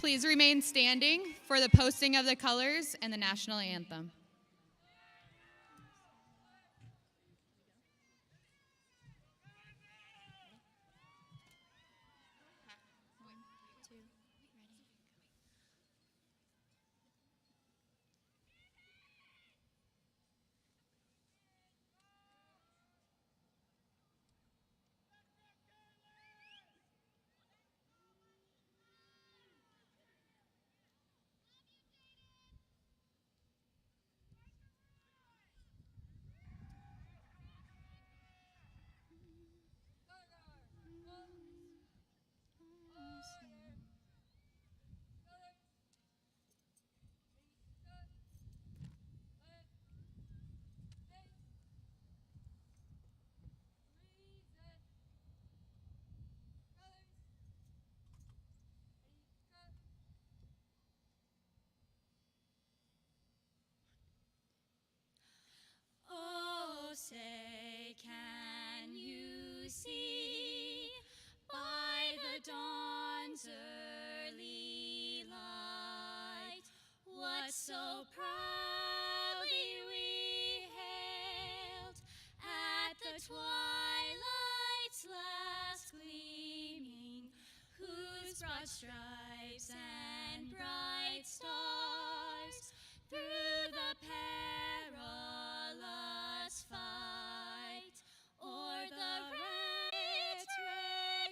Please remain standing for the posting of the colors and the national anthem. Oh, say, can you see by the dawn's early light what so proudly we hailed at the twilight's last gleaming, whose broad stripes and bright stars through the perilous fight o'er the red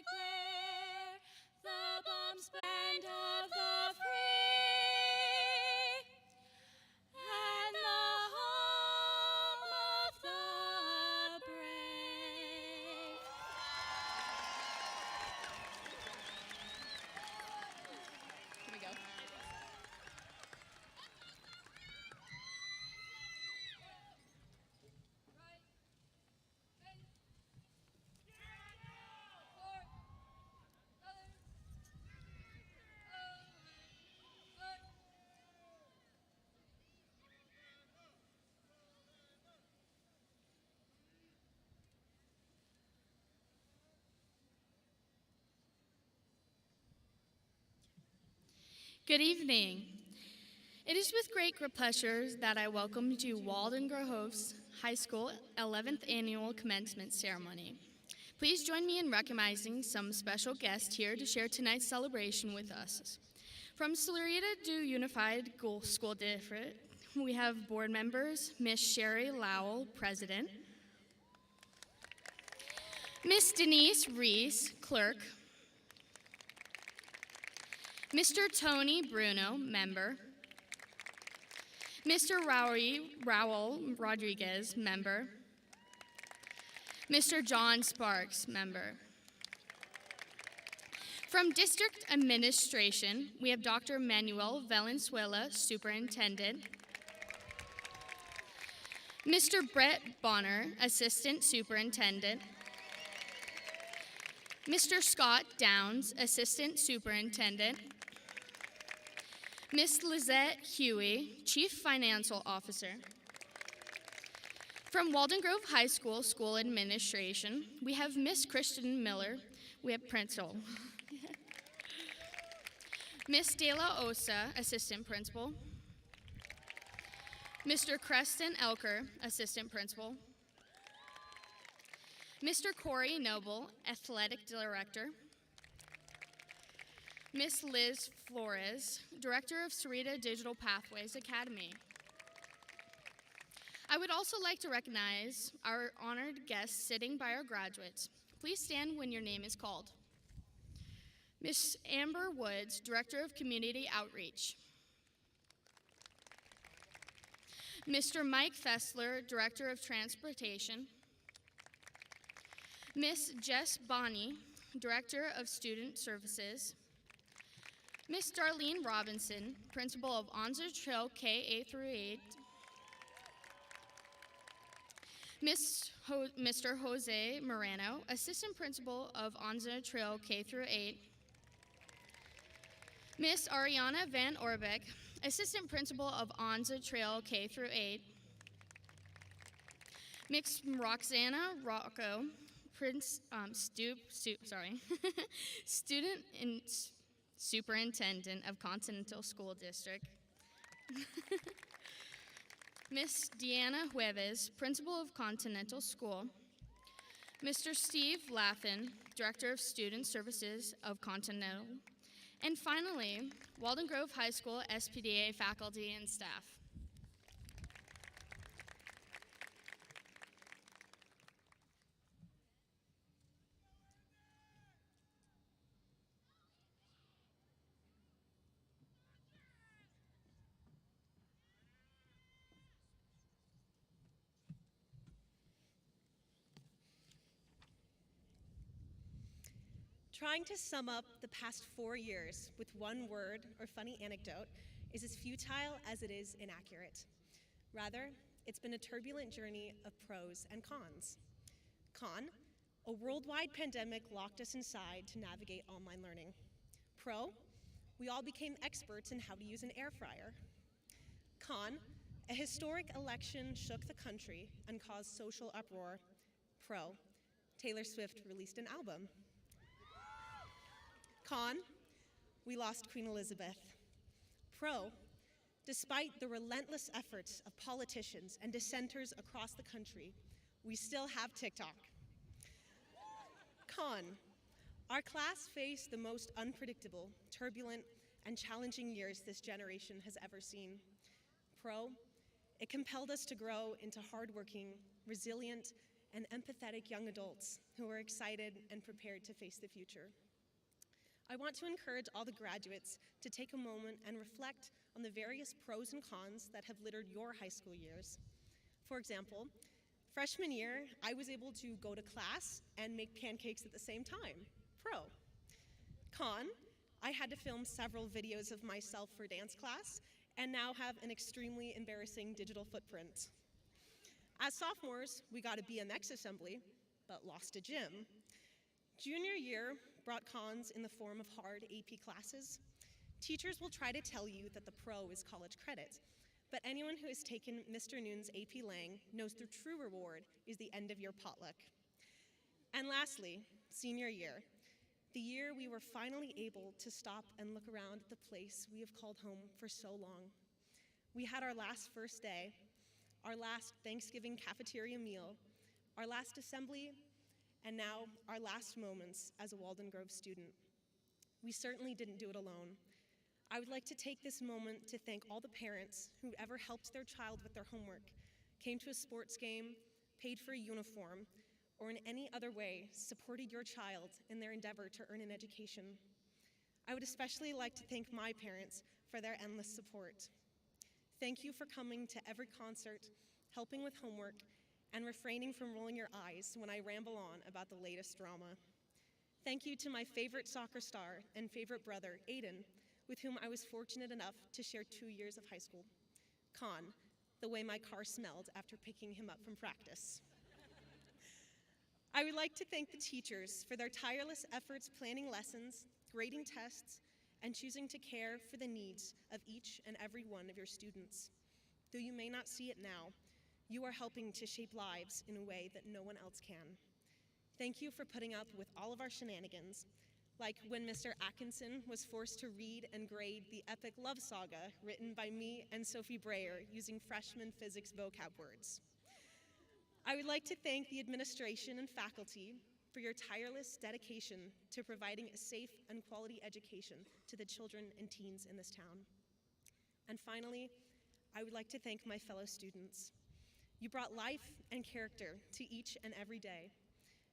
glare, the bomb's band of the free, and the home of the brave. Here we go. Good evening. It is with great pleasure that I welcome you to Walden Groves High School 11th Annual Commencement Ceremony. Please join me in recognizing some special guests here to share tonight's celebration with us. From Saluda Unified School District, we have board members, Miss Sherry Lowell, President, Miss Denise Reese, Clerk, Mr. Tony Bruno, Member, Mr. Raul Rodriguez, Member, Mr. John Sparks, Member. From District Administration, we have Dr. Manuel Valenzuela, Superintendent, Mr. Brett Bonner, Assistant Superintendent, Mr. Scott Downs, Assistant Superintendent, Miss Lizette Huey, Chief Financial Officer. From Walden Grove High School School Administration, we have Miss Kristen Miller, we have Principal. Miss De La Osa, Assistant Principal. Mr. Creston Elker, Assistant Principal. Mr. Corey Noble, Athletic Director. Miss Liz Flores, Director of Sarita Digital Pathways Academy. I would also like to recognize our honored guests sitting by our graduates. Please stand when your name is called. Miss Amber Woods, Director of Community Outreach. Mr. Mike Fessler, Director of Transportation. Miss Jess Bonney, Director of Student Services. Miss Darlene Robinson, Principal of Onza Trail K-8-8. Mr. Jose Moreno, Assistant Principal of Onza Trail K-8. Miss Ariana Van Orbeck, Assistant Principal of Onza Trail K-8. Miss Roxana Rocco, Student Superintendent of Continental School District. Miss Deanna Jueves, Principal of Continental School. Mr. Steve Laffin, Director of Student Services of Continental. And finally, Walden Grove High School SPDA faculty and staff. Trying to sum up the past 4 years with one word or funny anecdote is as futile as it is inaccurate. Rather, it's been a turbulent journey of pros and cons. Con, a worldwide pandemic locked us inside to navigate online learning. Pro, we all became experts in how to use an air fryer. Con, a historic election shook the country and caused social uproar. Pro, Taylor Swift released an album. Con, we lost Queen Elizabeth. Pro, despite the relentless efforts of politicians and dissenters across the country, we still have TikTok. Con, our class faced the most unpredictable, turbulent, and challenging years this generation has ever seen. Pro, it compelled us to grow into hardworking, resilient, and empathetic young adults who are excited and prepared to face the future. I want to encourage all the graduates to take a moment and reflect on the various pros and cons that have littered your high school years. For example, freshman year, I was able to go to class and make pancakes at the same time. Pro. Con, I had to film several videos of myself for dance class and now have an extremely embarrassing digital footprint. As sophomores, we got a BMX assembly, but lost a gym. Junior year brought cons in the form of hard AP classes. Teachers will try to tell you that the pro is college credit, but anyone who has taken Mr. Noon's AP Lang knows the true reward is the end of your potluck. And lastly, senior year, the year we were finally able to stop and look around at the place we have called home for so long. We had our last first day, our last Thanksgiving cafeteria meal, our last assembly, and now our last moments as a Walden Grove student. We certainly didn't do it alone. I would like to take this moment to thank all the parents who ever helped their child with their homework, came to a sports game, paid for a uniform, or in any other way supported your child in their endeavor to earn an education. I would especially like to thank my parents for their endless support. Thank you for coming to every concert, helping with homework, and refraining from rolling your eyes when I ramble on about the latest drama. Thank you to my favorite soccer star and favorite brother, Aiden, with whom I was fortunate enough to share 2 years of high school. Con, the way my car smelled after picking him up from practice. I would like to thank the teachers for their tireless efforts planning lessons, grading tests, and choosing to care for the needs of each and every one of your students. Though you may not see it now, you are helping to shape lives in a way that no one else can. Thank you for putting up with all of our shenanigans, like when Mr. Atkinson was forced to read and grade the epic love saga written by me and Sophie Breyer using freshman physics vocab words. I would like to thank the administration and faculty for your tireless dedication to providing a safe and quality education to the children and teens in this town. And finally, I would like to thank my fellow students. You brought life and character to each and every day.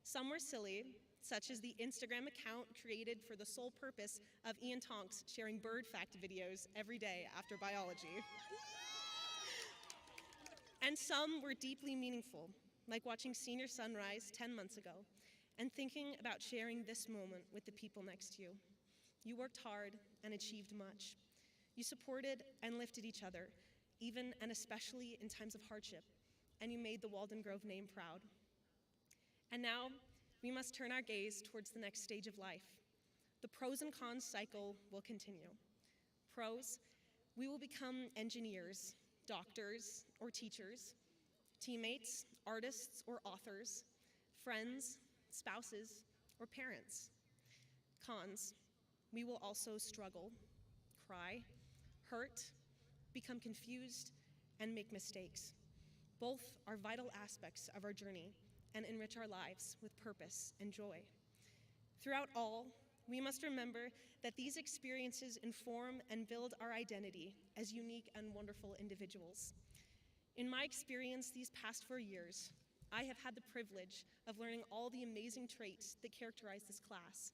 Some were silly, such as the Instagram account created for the sole purpose of Ian Tonks sharing bird fact videos every day after biology. And some were deeply meaningful, like watching senior sunrise 10 months ago and thinking about sharing this moment with the people next to you. You worked hard and achieved much. You supported and lifted each other, even and especially in times of hardship, and you made the Walden Grove name proud. And now, we must turn our gaze towards the next stage of life. The pros and cons cycle will continue. Pros, we will become engineers, doctors, or teachers, teammates, artists, or authors, friends, spouses, or parents. Cons, We will also struggle, cry, hurt, become confused, and make mistakes. Both are vital aspects of our journey and enrich our lives with purpose and joy. Throughout all, we must remember that these experiences inform and build our identity as unique and wonderful individuals. In my experience these past 4 years, I have had the privilege of learning all the amazing traits that characterize this class: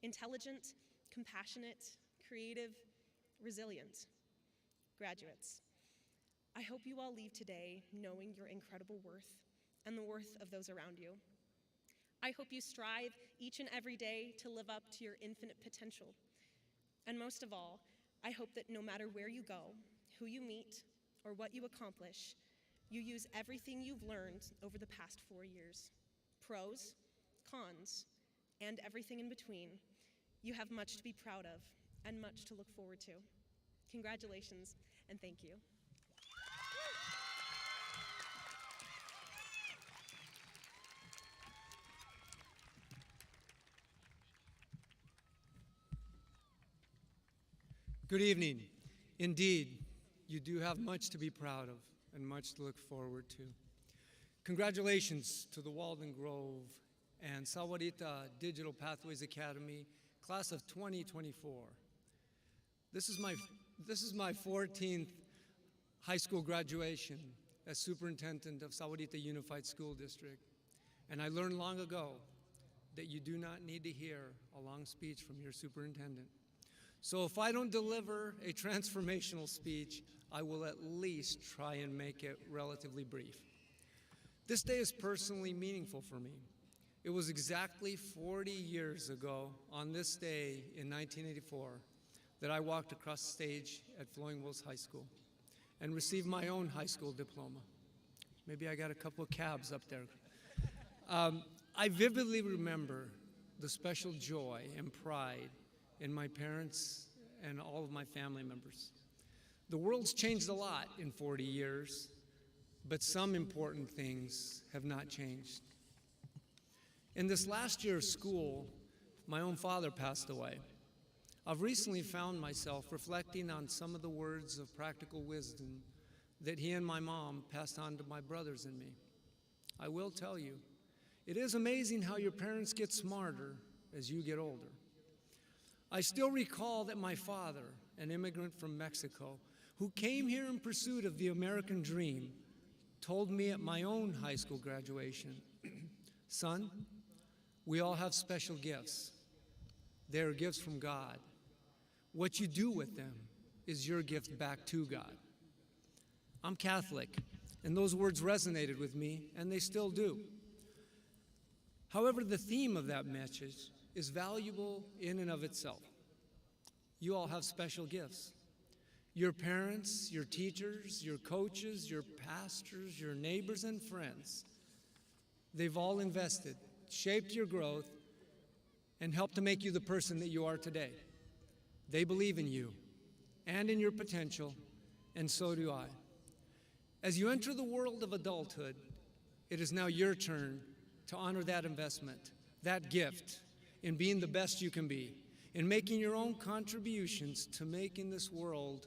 intelligent, compassionate, creative, resilient. Graduates, I hope you all leave today knowing your incredible worth and the worth of those around you. I hope you strive each and every day to live up to your infinite potential. And most of all, I hope that no matter where you go, who you meet, or what you accomplish, you use everything you've learned over the past 4 years. Pros, cons, and everything in between. You have much to be proud of and much to look forward to. Congratulations, and thank you. Good evening. Indeed, you do have much to be proud of and much to look forward to. Congratulations to the Walden Grove and Sahuarita Digital Pathways Academy, class of 2024. This is my 14th high school graduation as superintendent of Sahuarita Unified School District, and I learned long ago that you do not need to hear a long speech from your superintendent. So if I don't deliver a transformational speech, I will at least try and make it relatively brief. This day is personally meaningful for me. It was exactly 40 years ago on this day in 1984 that I walked across the stage at Flowing Wills High School and received my own high school diploma. Maybe I got a couple of cabs up there. I vividly remember the special joy and pride in my parents and all of my family members. The world's changed a lot in 40 years, but some important things have not changed. In this last year of school, my own father passed away. I've recently found myself reflecting on some of the words of practical wisdom that he and my mom passed on to my brothers and me. I will tell you, it is amazing how your parents get smarter as you get older. I still recall that my father, an immigrant from Mexico, who came here in pursuit of the American dream, told me at my own high school graduation, "Son, we all have special gifts. They are gifts from God. What you do with them is your gift back to God." I'm Catholic, and those words resonated with me, and they still do. However, the theme of that message is valuable in and of itself. You all have special gifts. Your parents, your teachers, your coaches, your pastors, your neighbors and friends, they've all invested, shaped your growth, and helped to make you the person that you are today. They believe in you and in your potential, and so do I. As you enter the world of adulthood, it is now your turn to honor that investment, that gift, in being the best you can be, in making your own contributions to making this world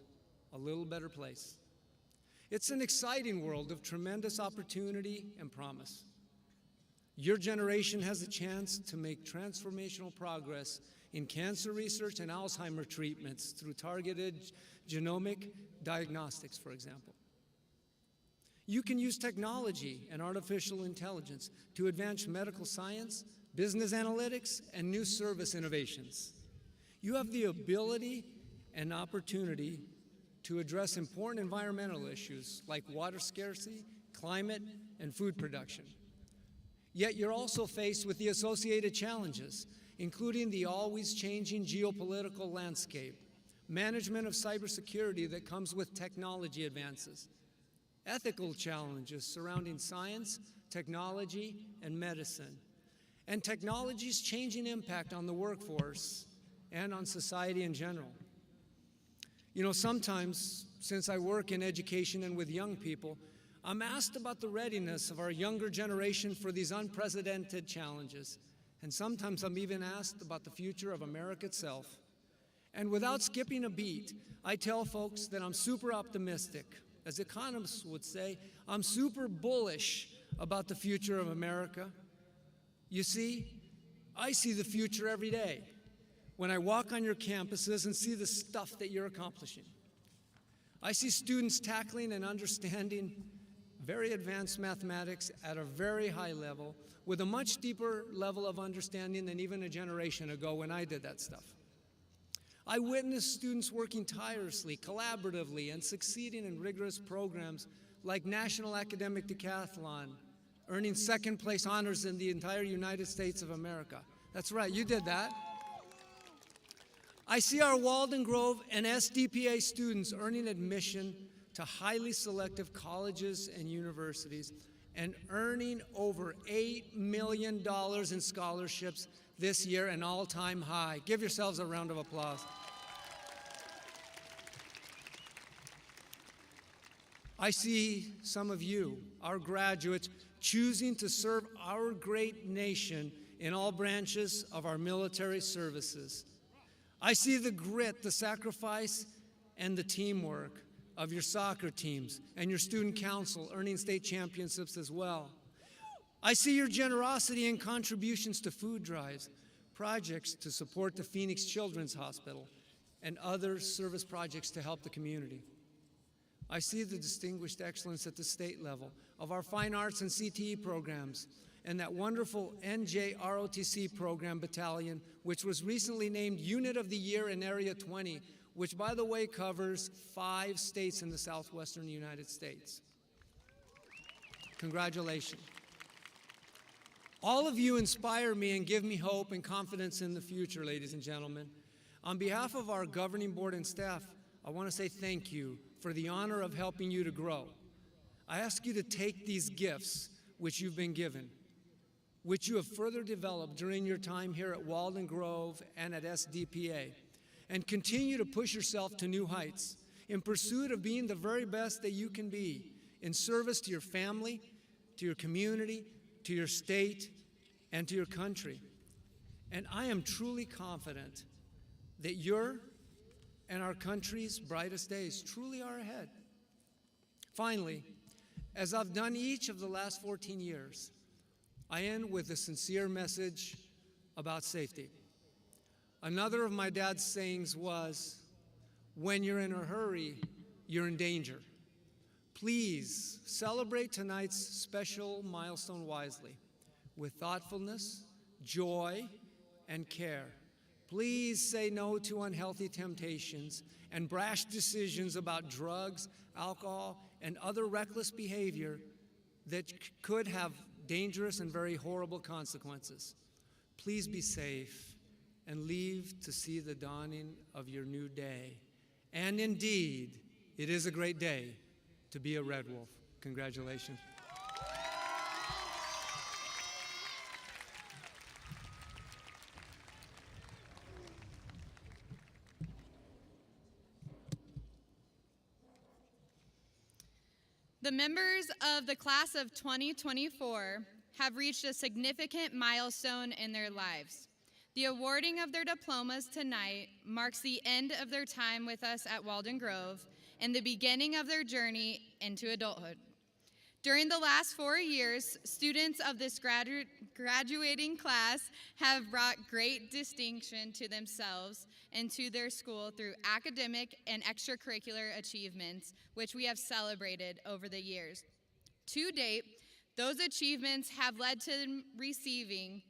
a little better place. It's an exciting world of tremendous opportunity and promise. Your generation has a chance to make transformational progress in cancer research and Alzheimer's treatments through targeted genomic diagnostics, for example. You can use technology and artificial intelligence to advance medical science, business analytics, and new service innovations. You have the ability and opportunity to address important environmental issues like water scarcity, climate, and food production. Yet you're also faced with the associated challenges, including the always changing geopolitical landscape, management of cybersecurity that comes with technology advances, ethical challenges surrounding science, technology, and medicine, and technology's changing impact on the workforce and on society in general. You know, sometimes, since I work in education and with young people, I'm asked about the readiness of our younger generation for these unprecedented challenges. And sometimes I'm even asked about the future of America itself. And without skipping a beat, I tell folks that I'm super optimistic. As economists would say, I'm super bullish about the future of America. You see, I see the future every day when I walk on your campuses and see the stuff that you're accomplishing. I see students tackling and understanding very advanced mathematics at a very high level with a much deeper level of understanding than even a generation ago when I did that stuff. I witnessed students working tirelessly, collaboratively, and succeeding in rigorous programs like National Academic Decathlon, earning second place honors in the entire United States of America. That's right, you did that. I see our Walden Grove and SDPA students earning admission to highly selective colleges and universities and earning over $8 million in scholarships this year, an all-time high. Give yourselves a round of applause. I see some of you, our graduates, choosing to serve our great nation in all branches of our military services. I see the grit, the sacrifice, and the teamwork of your soccer teams and your student council earning state championships as well. I see your generosity and contributions to food drives, projects to support the Phoenix Children's Hospital, and other service projects to help the community. I see the distinguished excellence at the state level of our fine arts and CTE programs and that wonderful NJROTC program battalion, which was recently named Unit of the Year in Area 20, which, by the way, covers 5 states in the southwestern United States. Congratulations. All of you inspire me and give me hope and confidence in the future, ladies and gentlemen. On behalf of our governing board and staff, I want to say thank you for the honor of helping you to grow. I ask you to take these gifts which you've been given, which you have further developed during your time here at Walden Grove and at SDPA, and continue to push yourself to new heights in pursuit of being the very best that you can be in service to your family, to your community, to your state, and to your country. And I am truly confident that your and our country's brightest days truly are ahead. Finally, as I've done each of the last 14 years, I end with a sincere message about safety. Another of my dad's sayings was, when you're in a hurry, you're in danger. Please celebrate tonight's special milestone wisely, with thoughtfulness, joy, and care. Please say no to unhealthy temptations and brash decisions about drugs, alcohol, and other reckless behavior that could have dangerous and very horrible consequences. Please be safe and leave to see the dawning of your new day. And indeed, it is a great day to be a Red Wolf. Congratulations. The members of the class of 2024 have reached a significant milestone in their lives. The awarding of their diplomas tonight marks the end of their time with us at Walden Grove and the beginning of their journey into adulthood. During the last 4 years, students of this graduating class have brought great distinction to themselves and to their school through academic and extracurricular achievements, which we have celebrated over the years. To date, those achievements have led to them receiving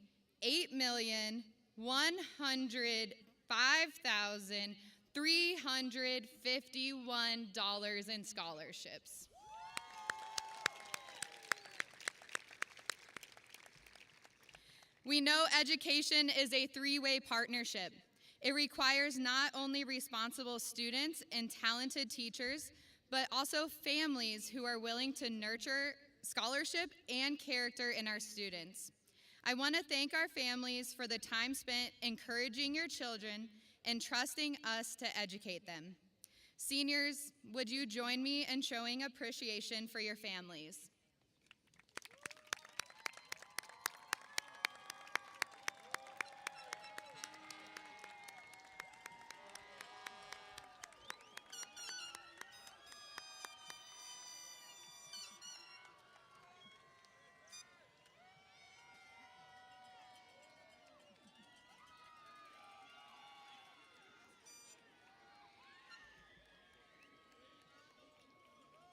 $8,105,351 in scholarships. We know education is a three-way partnership. It requires not only responsible students and talented teachers, but also families who are willing to nurture scholarship and character in our students. I want to thank our families for the time spent encouraging your children and trusting us to educate them. Seniors, would you join me in showing appreciation for your families?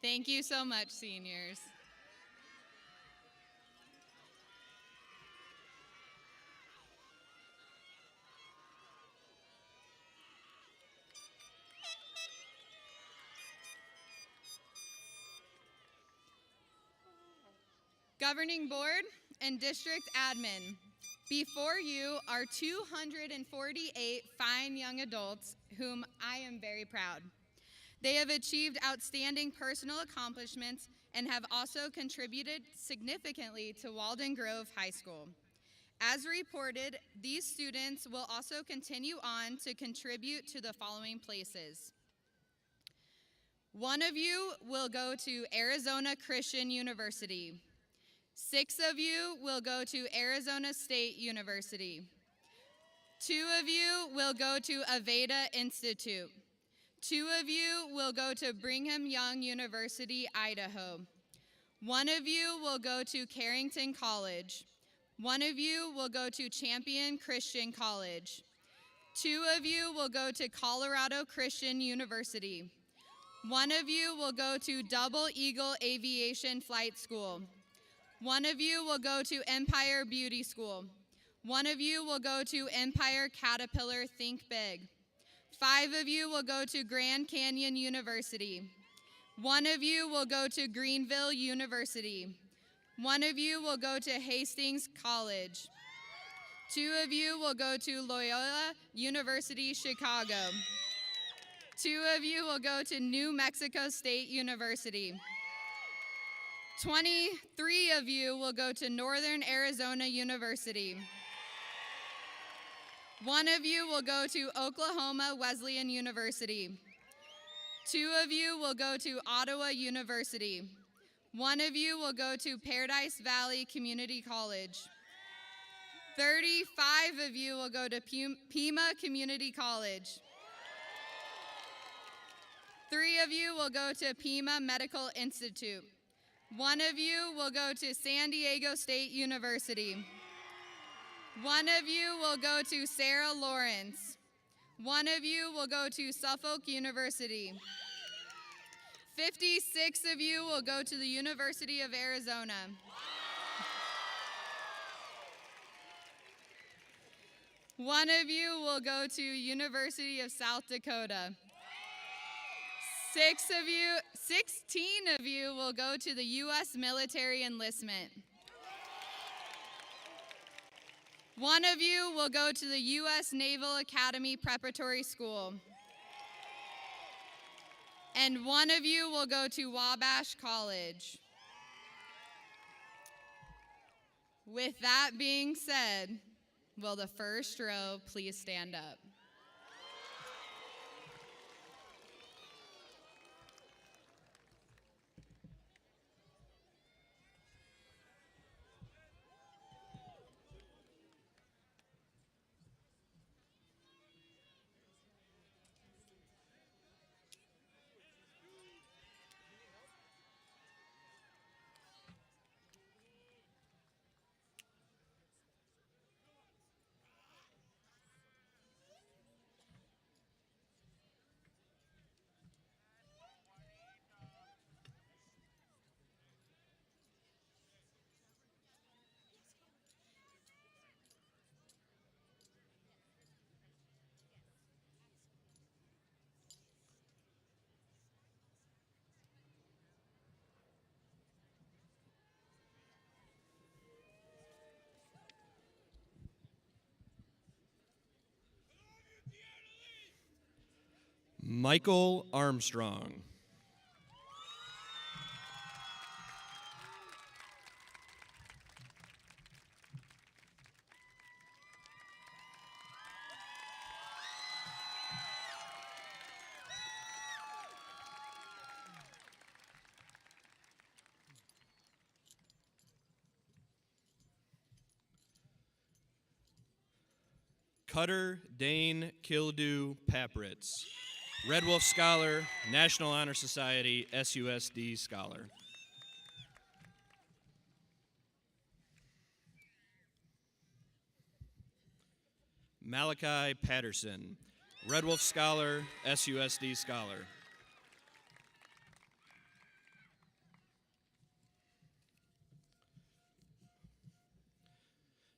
Thank you so much, seniors. Governing Board and District Admin, before you are 248 fine young adults whom I am very proud. They have achieved outstanding personal accomplishments and have also contributed significantly to Walden Grove High School. As reported, these students will also continue on to contribute to the following places. One of you will go to Arizona Christian University. 6 of you will go to Arizona State University. 2 of you will go to Aveda Institute. 2 of you will go to Brigham Young University, Idaho. 1 of you will go to Carrington College. 1 of you will go to Champion Christian College. 2 of you will go to Colorado Christian University. 1 of you will go to Double Eagle Aviation Flight School. 1 of you will go to Empire Beauty School. 1 of you will go to Empire Caterpillar Think Big. 5 of you will go to Grand Canyon University. 1 of you will go to Greenville University. 1 of you will go to Hastings College. 2 of you will go to Loyola University, Chicago. 2 of you will go to New Mexico State University. 23 of you will go to Northern Arizona University. 1 of you will go to Oklahoma Wesleyan University. 2 of you will go to Ottawa University. 1 of you will go to Paradise Valley Community College. 35 of you will go to Pima Community College. 3 of you will go to Pima Medical Institute. 1 of you will go to San Diego State University. 1 of you will go to Sarah Lawrence. 1 of you will go to Suffolk University. 56 of you will go to the University of Arizona. 1 of you will go to University of South Dakota. 16 of you will go to the U.S. military enlistment. 1 of you will go to the U.S. Naval Academy Preparatory School. And 1 of you will go to Wabash College. With that being said, will the first row please stand up? Michael Armstrong. Cutter Dane Kildew Papritz. Red Wolf Scholar, National Honor Society, SUSD Scholar. Malachi Patterson, Red Wolf Scholar, SUSD Scholar.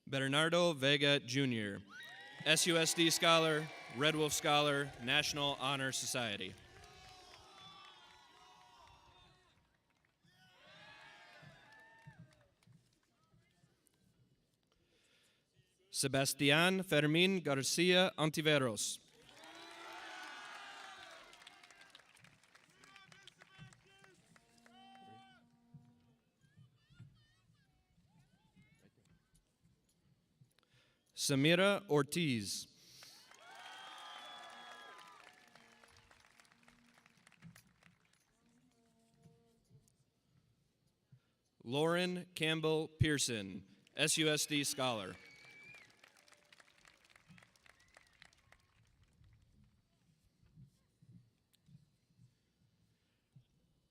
Bernardo Vega Jr., SUSD Scholar, Red Wolf Scholar, National Honor Society. Sebastián Fermín García Antiveros. Samira Ortiz. Lauren Campbell Pearson, SUSD Scholar.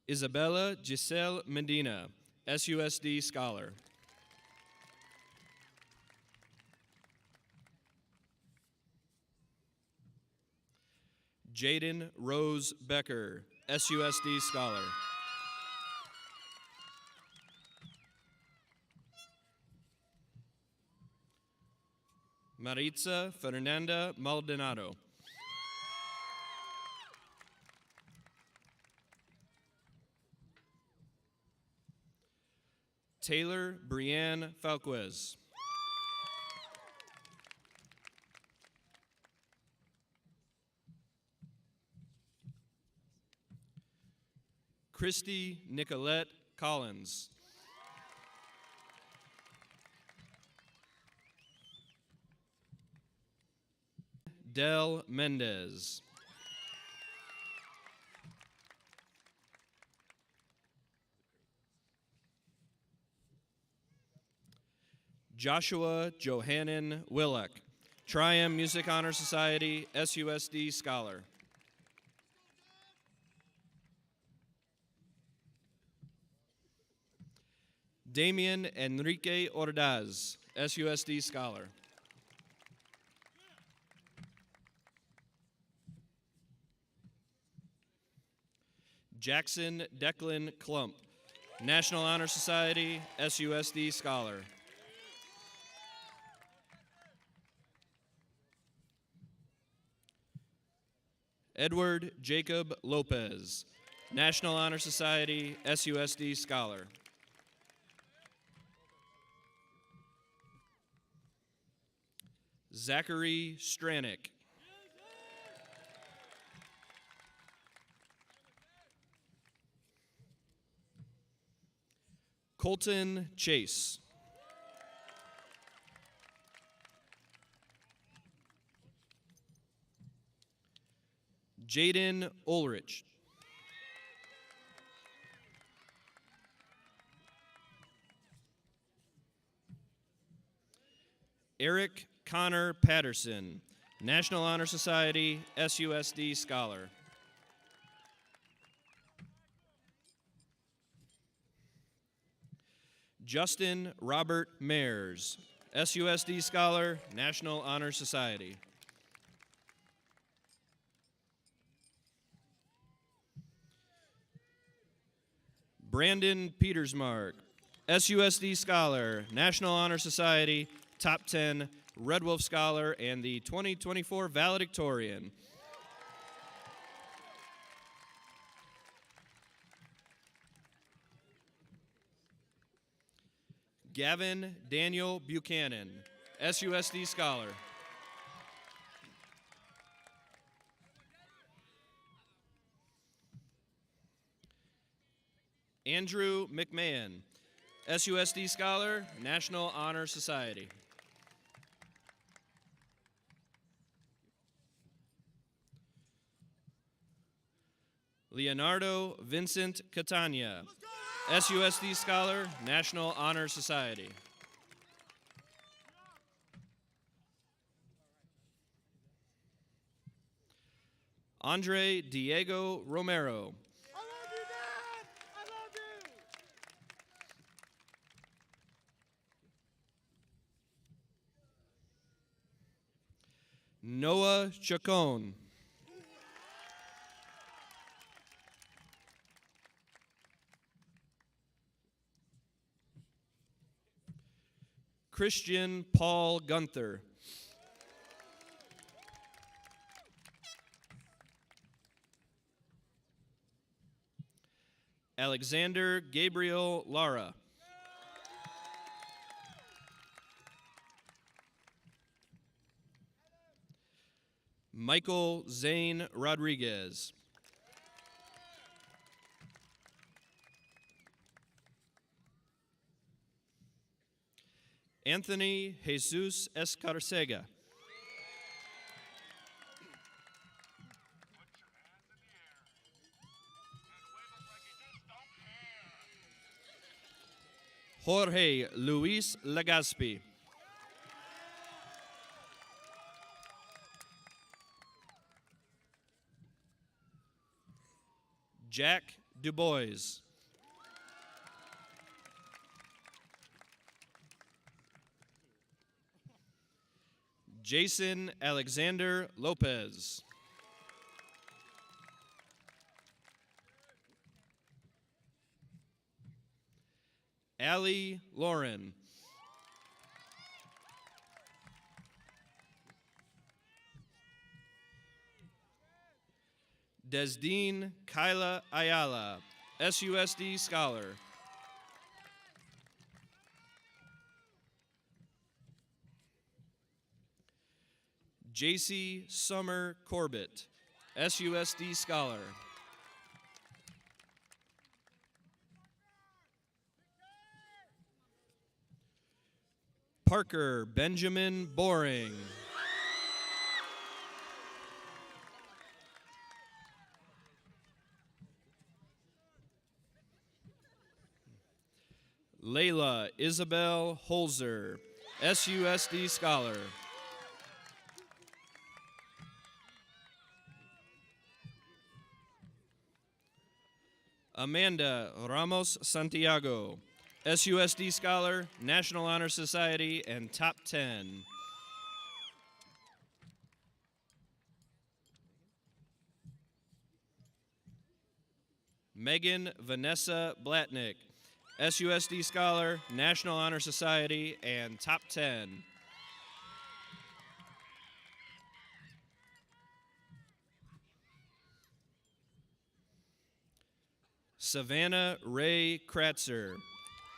Isabella Giselle Medina, SUSD Scholar. Jaden Rose Becker, SUSD Scholar. Maritza Fernanda Maldonado. Taylor Brianne Falquez. Christy Nicolette Collins. Del Mendez. Joshua Johannan Willock, Trium Music Honor Society, SUSD Scholar. Damian Enrique Ordaz, SUSD Scholar. Jackson Declan Klump, National Honor Society, SUSD Scholar. Edward Jacob Lopez, National Honor Society, SUSD Scholar. Zachary Stranick. Colton Chase. Jaden Ulrich. Eric Connor Patterson, National Honor Society, SUSD Scholar. Justin Robert Mayers, SUSD Scholar, National Honor Society. Brandon Petersmark, SUSD Scholar, National Honor Society, Top 10, Red Wolf Scholar, and the 2024 valedictorian. Gavin Daniel Buchanan, SUSD Scholar. Andrew McMahon, SUSD Scholar, National Honor Society. Leonardo Vincent Catania, SUSD Scholar, National Honor Society. Andre Diego Romero. I love you, Dad! I love you! Noah Chacon. Christian Paul Gunther. Alexander Gabriel Lara. Michael Zane Rodriguez. Anthony Jesus Escarcega. Jorge Luis Legaspi. Jack Dubois. Jason Alexander Lopez. Allie Lauren. Desdeen Kyla Ayala, SUSD Scholar. JC Summer Corbett, SUSD Scholar. Parker Benjamin Boring. Layla Isabel Holzer, SUSD Scholar. Amanda Ramos Santiago, SUSD Scholar, National Honor Society, and Top 10. Megan Vanessa Blatnick, SUSD Scholar, National Honor Society, and Top 10. Savannah Ray Kratzer,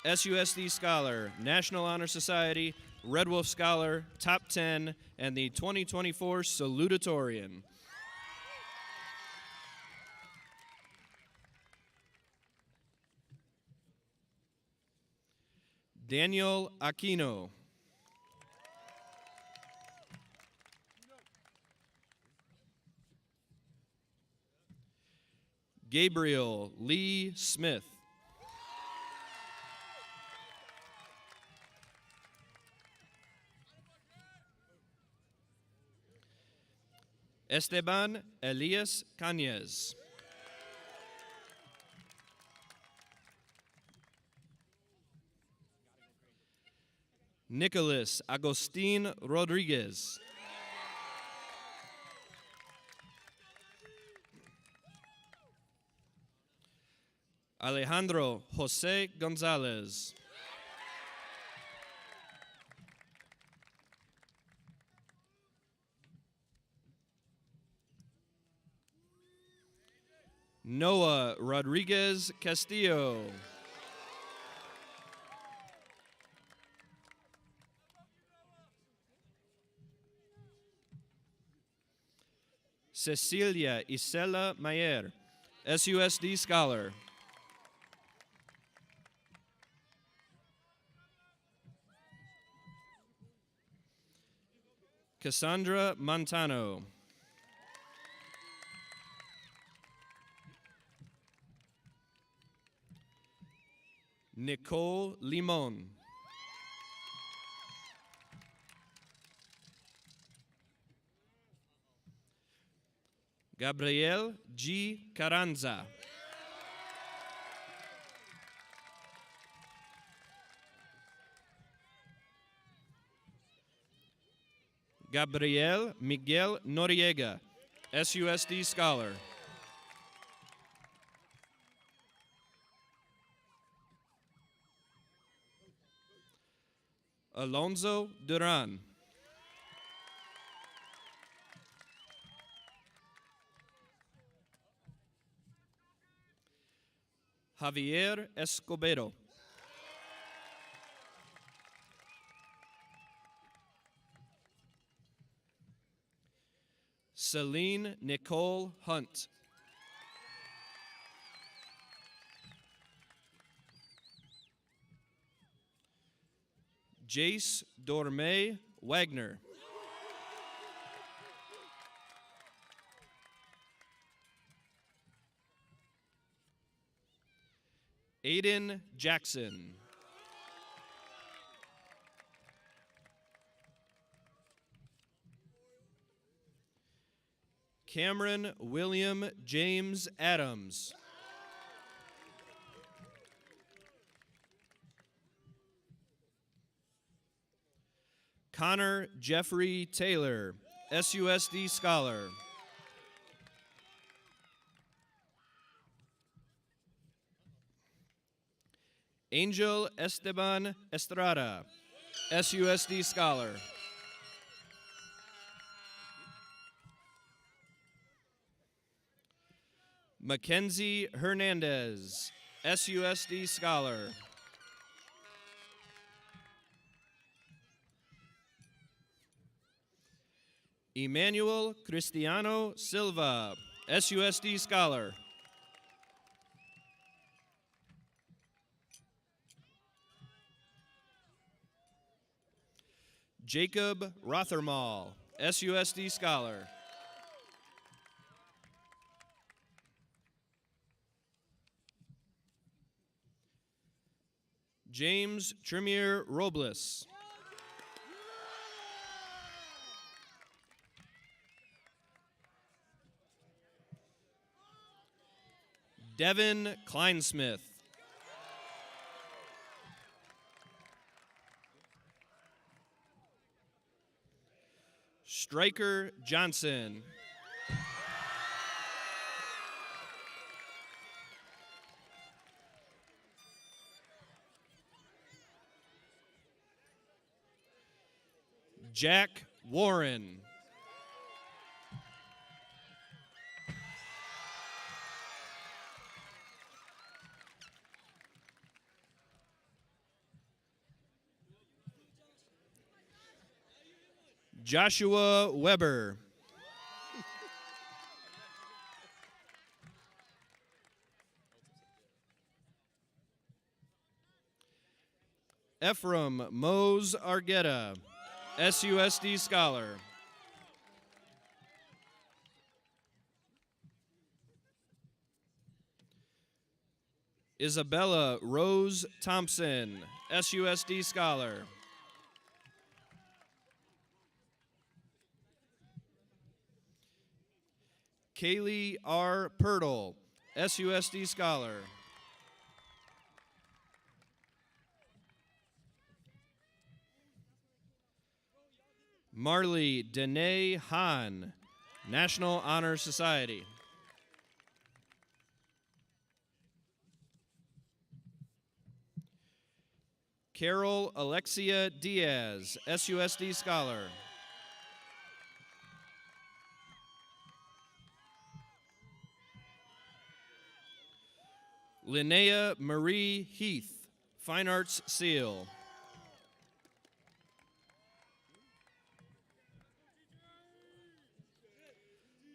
SUSD Scholar, National Honor Society, Red Wolf Scholar, Top 10, and the 2024 Salutatorian. Daniel Aquino. Gabriel Lee Smith. Esteban Elias Cañez. Nicholas Agustin Rodriguez. Alejandro Jose Gonzalez. Noah Rodriguez Castillo. Cecilia Isela Mayer, SUSD Scholar. Cassandra Montano. Nicole Limon. Gabriel G. Carranza. Gabriel Miguel Noriega, SUSD Scholar. Alonso Duran. Javier Escobedo. Celine Nicole Hunt. Jace Dorme Wagner. Aiden Jackson. Cameron William James Adams. Connor Jeffrey Taylor, SUSD Scholar. Angel Esteban Estrada, SUSD Scholar. Mackenzie Hernandez, SUSD Scholar. Emmanuel Cristiano Silva, SUSD Scholar. Jacob Rothermall, SUSD Scholar. James Tremere Robles. Devin Kleinsmith. Striker Johnson. Jack Warren. Joshua Weber. Ephraim Mose Argueta, SUSD Scholar. Isabella Rose Thompson, SUSD Scholar. Kaylee R. Pirtle, SUSD Scholar. Marley Danae Hahn, National Honor Society. Carol Alexia Diaz, SUSD Scholar. Linnea Marie Heath, Fine Arts Seal.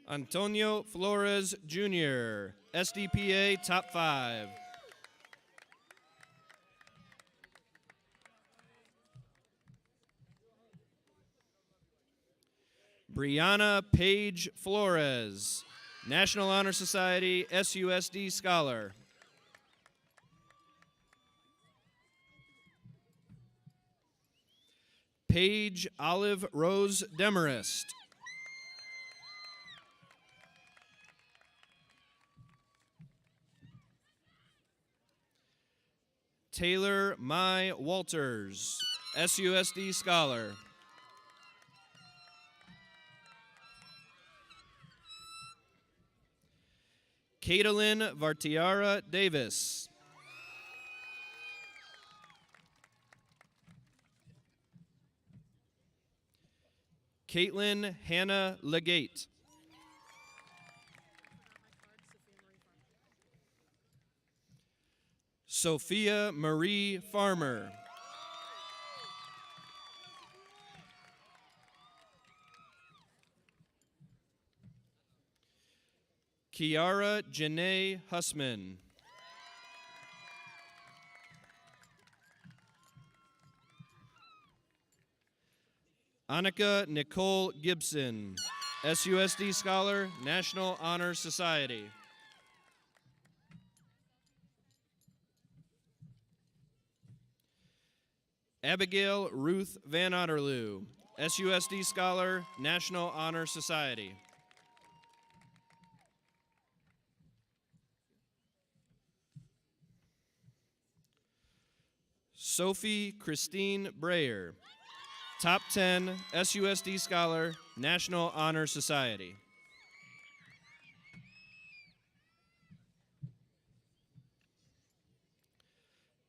Antonio Flores Jr., SDPA Top 5. Brianna Page Flores, National Honor Society, SUSD Scholar. Paige Olive Rose Demarest. Taylor Mai Walters, SUSD Scholar. Caitlin Vartiara Davis. Caitlin Hannah Legate. Sophia Marie Farmer. Kiara Janae Hussman. Annika Nicole Gibson, SUSD Scholar, National Honor Society. Abigail Ruth Van Otterloo, SUSD Scholar, National Honor Society. Sophie Christine Breyer, Top 10 SUSD Scholar, National Honor Society.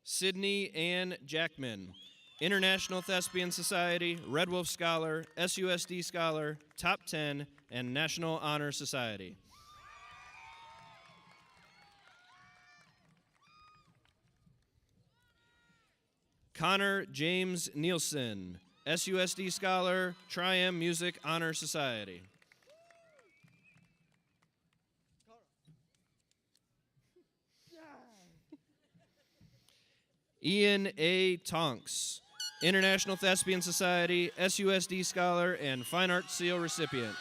Sydney Ann Jackman, International Thespian Society, Red Wolf Scholar, SUSD Scholar, Top 10, and National Honor Society. Connor James Nielsen, SUSD Scholar, Tri-M Music Honor Society. Ian A. Tonks, International Thespian Society, SUSD Scholar, and Fine Arts Seal recipient.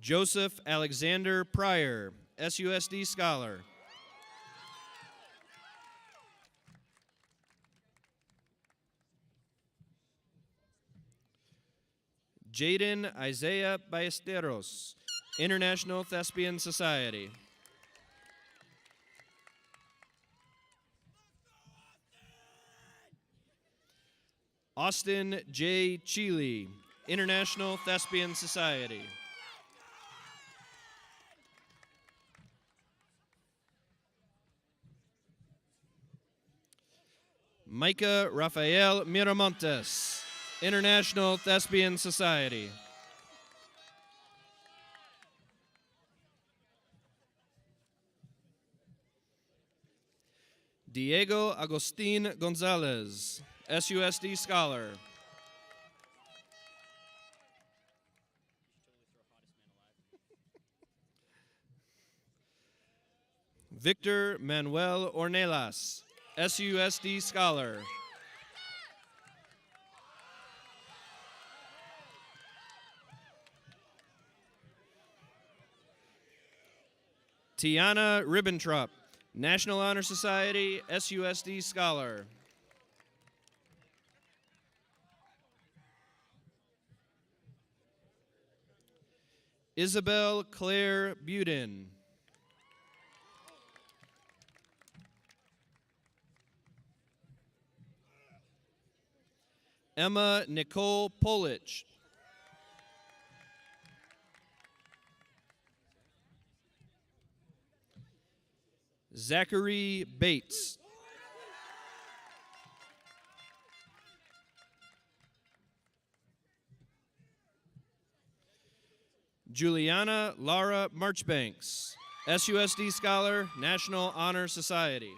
Joseph Alexander Pryor, SUSD Scholar. Jaden Isaiah Ballesteros, International Thespian Society. Austin J. Cheeley, International Thespian Society. Micah Rafael Miramontes, International Thespian Society. Diego Agustin Gonzalez, SUSD Scholar. Victor Manuel Ornelas, SUSD Scholar. Tiana Ribbentrop, National Honor Society, SUSD Scholar. Isabel Claire Buden. Emma Nicole Polich. Zachary Bates. Juliana Lara Marchbanks, SUSD Scholar, National Honor Society.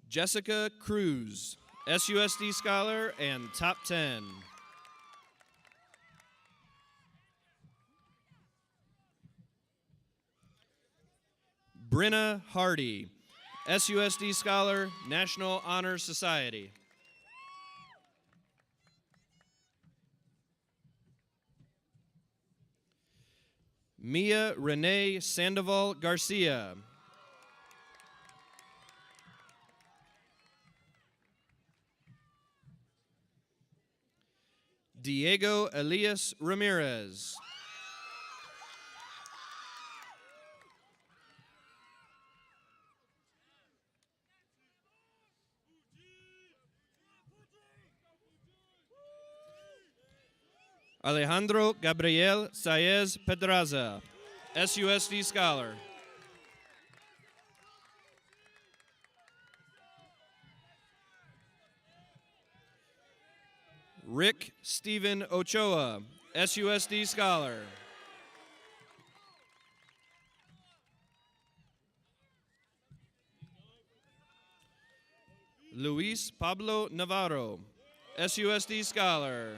Jessica Cruz, SUSD Scholar and Top 10. Brenna Hardy, SUSD Scholar, National Honor Society. Mia Renee Sandoval Garcia. Diego Elias Ramirez. Alejandro Gabriel Saez Pedraza, SUSD Scholar. Rick Stephen Ochoa, SUSD Scholar. Luis Pablo Navarro, SUSD Scholar.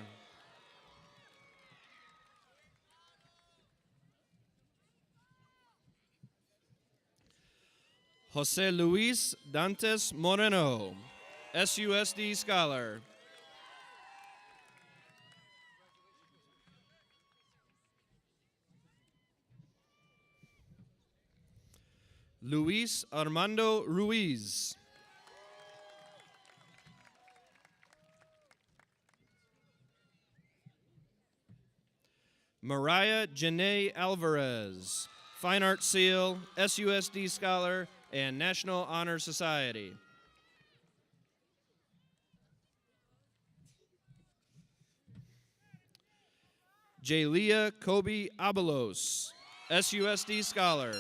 Jose Luis Dantes Moreno, SUSD Scholar. Luis Armando Ruiz. Mariah Janae Alvarez, Fine Arts Seal, SUSD Scholar, and National Honor Society. Jalia Kobe Abelos, SUSD Scholar.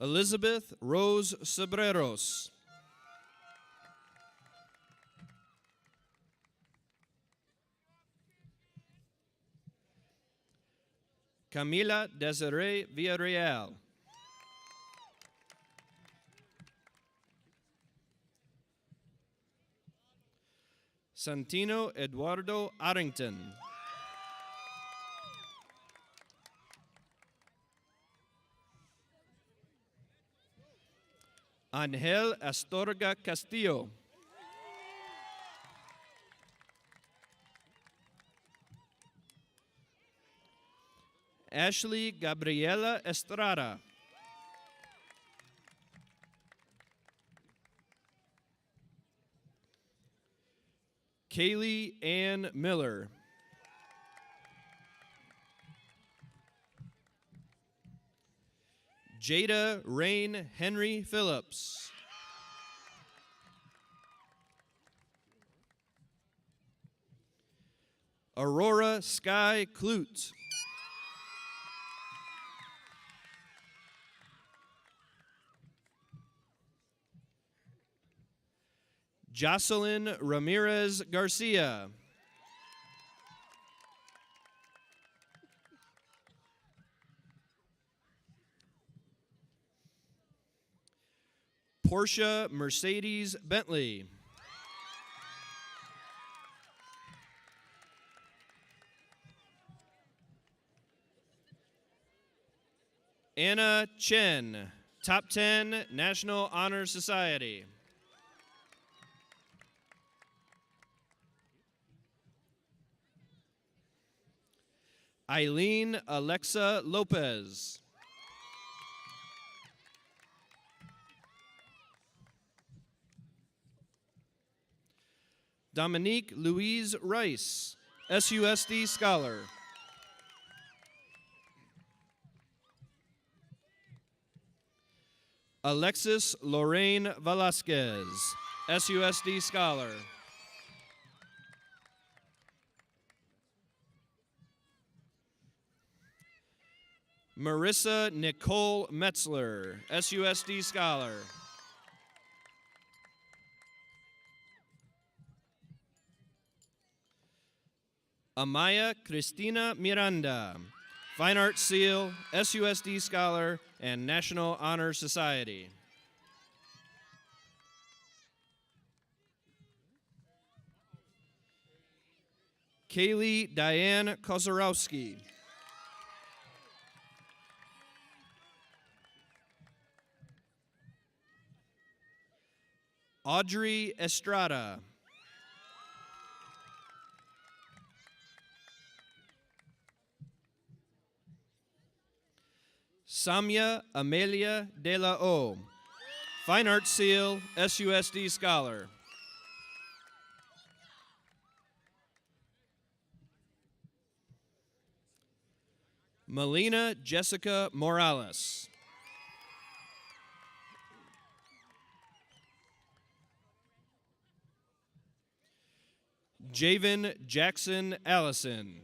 Elizabeth Rose Sobreros. Camila Desiree Villarreal. Santino Eduardo Arrington. Angel Astorga Castillo. Ashley Gabriela Estrada. Kaylee Ann Miller. Jada Rain Henry Phillips. Aurora Sky Clute. Jocelyn Ramirez Garcia. Portia Mercedes Bentley. Anna Chen, Top 10 National Honor Society. Eileen Alexa Lopez. Dominique Louise Rice, SUSD Scholar. Alexis Lorraine Velasquez, SUSD Scholar. Marissa Nicole Metzler, SUSD Scholar. Amaya Cristina Miranda, Fine Arts Seal, SUSD Scholar, and National Honor Society. Kaylee Diane Kozarowski. Audrey Estrada. Samya Amelia De La O, Fine Arts Seal, SUSD Scholar. Melina Jessica Morales. Javen Jackson Allison.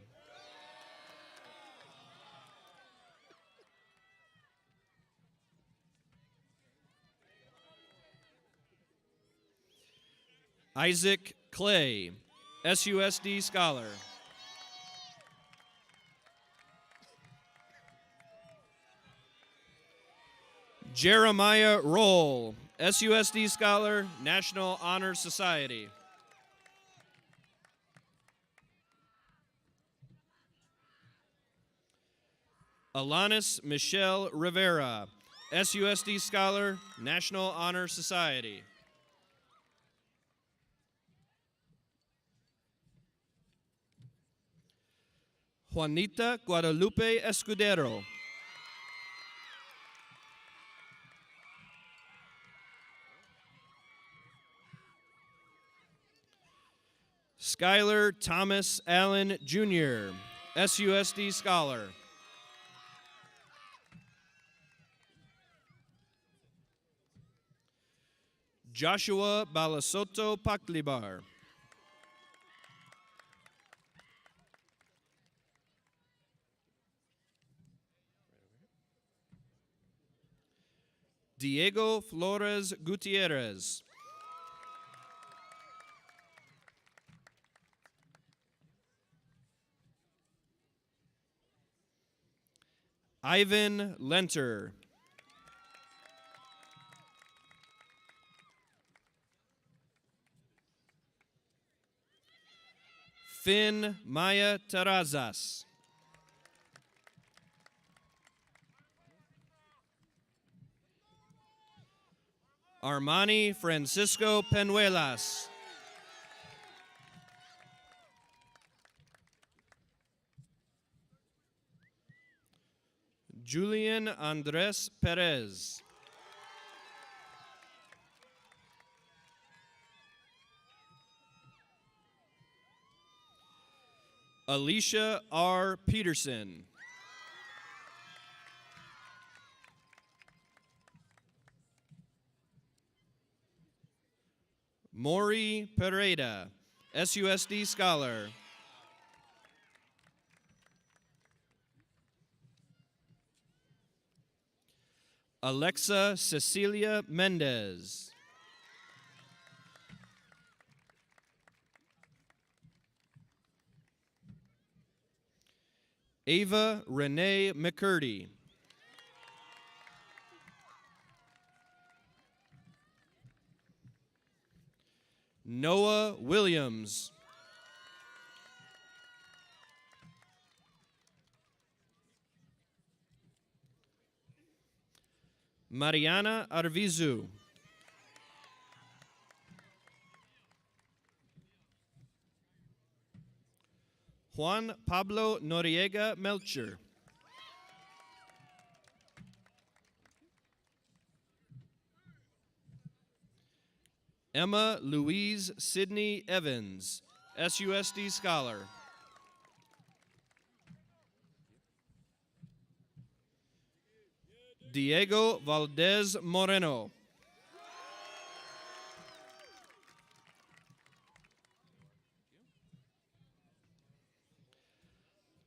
Isaac Clay, SUSD Scholar. Jeremiah Roll, SUSD Scholar, National Honor Society. Alanis Michelle Rivera, SUSD Scholar, National Honor Society. Juanita Guadalupe Escudero. Skylar Thomas Allen Jr., SUSD Scholar. Joshua Balasoto Paklibar. Diego Flores Gutierrez. Ivan Lenter. Finn Maya Terrazas. Armani Francisco Penuelas. Julian Andres Perez. Alicia R. Peterson. Maury Pereira, SUSD Scholar. Alexa Cecilia Mendez. Ava Renee McCurdy. Noah Williams. Mariana Arvizu. Juan Pablo Noriega Melcher. Emma Louise Sidney Evans, SUSD Scholar. Diego Valdez Moreno.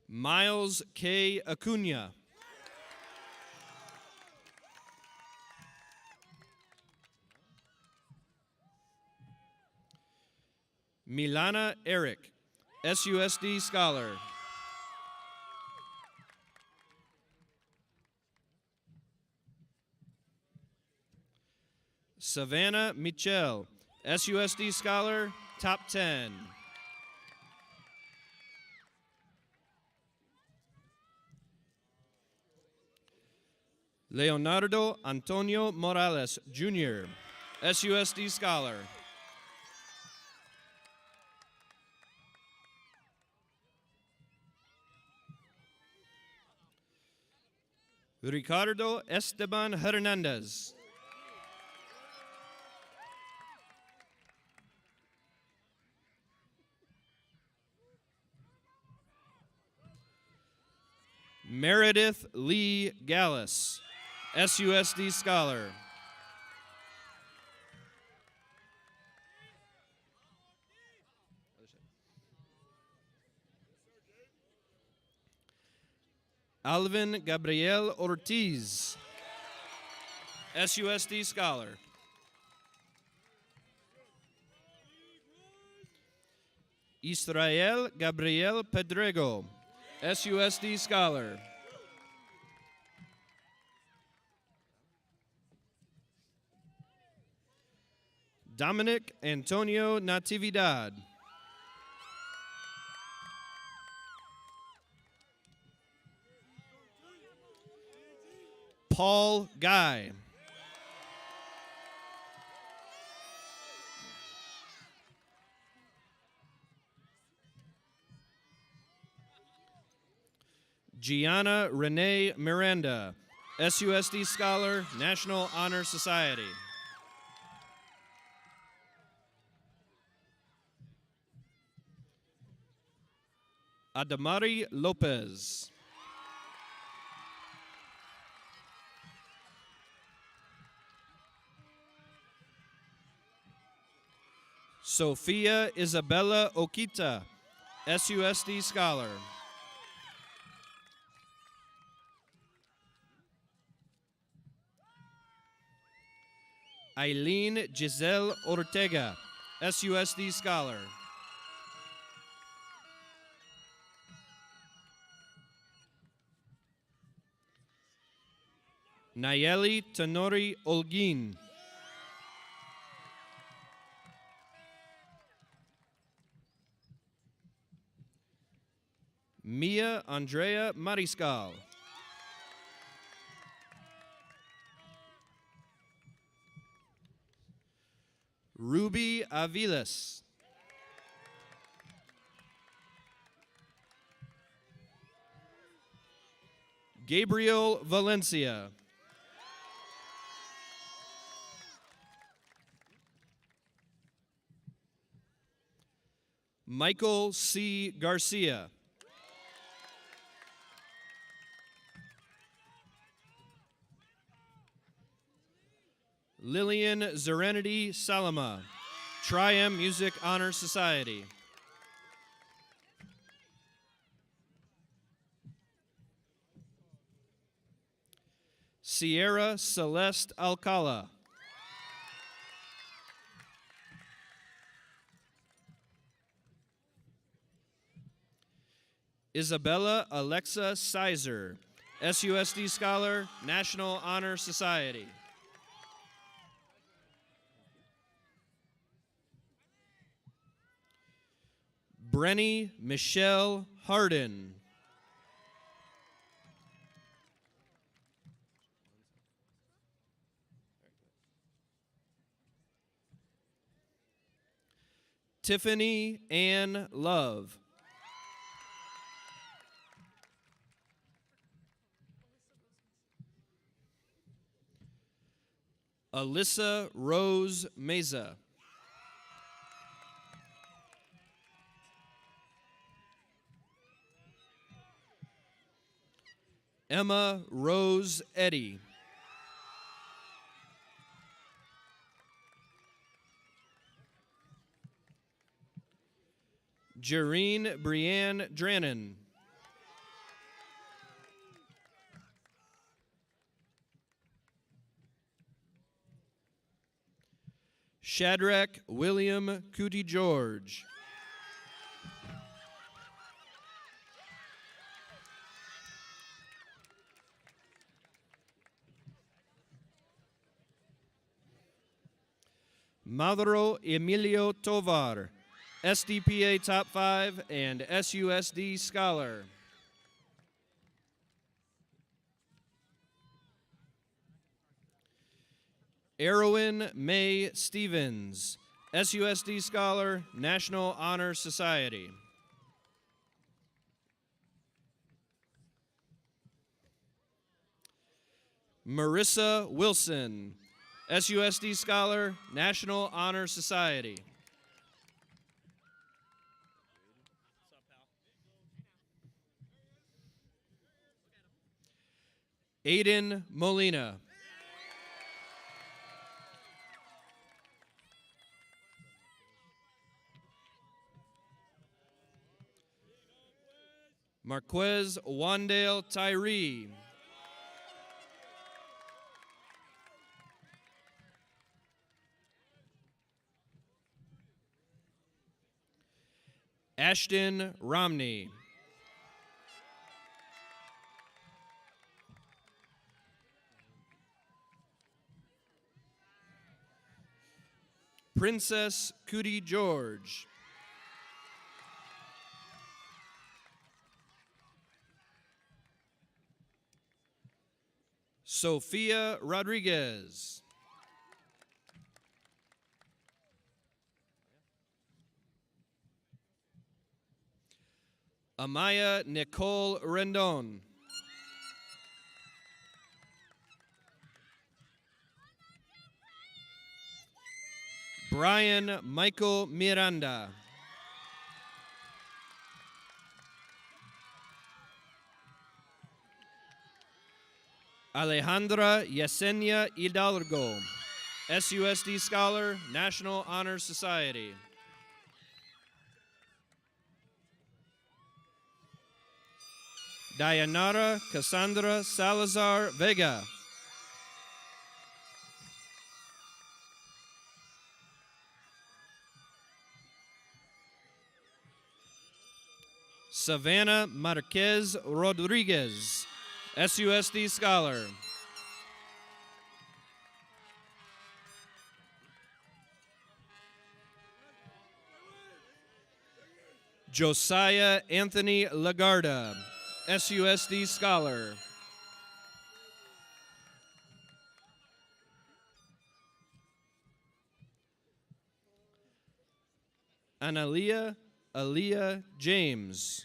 Miles K. Acuna. Milana Eric, SUSD Scholar. Savannah Michel, SUSD Scholar, Top 10. Leonardo Antonio Morales, Jr., SUSD Scholar. Ricardo Esteban Hernandez. Meredith Lee Gallus, SUSD Scholar. Alvin Gabriel Ortiz, SUSD Scholar. Israel Gabriel Pedrego, SUSD Scholar. Dominic Antonio Natividad. Paul Guy. Gianna Renee Miranda, SUSD Scholar, National Honor Society. Adamari Lopez. Sophia Isabella Okita, SUSD Scholar. Eileen Giselle Ortega, SUSD Scholar. Nayeli Tenori Olguin. Mia Andrea Mariscal. Ruby Aviles. Gabriel Valencia. Michael C. Garcia. Lillian Serenity Salama, Trium Music Honor Society. Sierra Celeste Alcala. Isabella Alexa Sizer, SUSD Scholar, National Honor Society. Brenny Michelle Harden. Tiffany Ann Love. Alyssa Rose Meza. Emma Rose Eddy. Jareen Brianne Drannon. Shadrach William Cootie George. Maduro Emilio Tovar, SDPA Top 5 and SUSD Scholar. Erwin May Stevens, SUSD Scholar, National Honor Society. Marissa Wilson, SUSD Scholar, National Honor Society. Aiden Molina. Marquez Wandale Tyree. Ashton Romney. Princess Cootie George. Sophia Rodriguez. Amaya Nicole Rendon. Brian Michael Miranda. Alejandra Yesenia Hidalgo, SUSD Scholar, National Honor Society. Dayanara Cassandra Salazar Vega. Savannah Marquez Rodriguez, SUSD Scholar. Josiah Anthony Lagarda, SUSD Scholar. Analia Aaliyah James.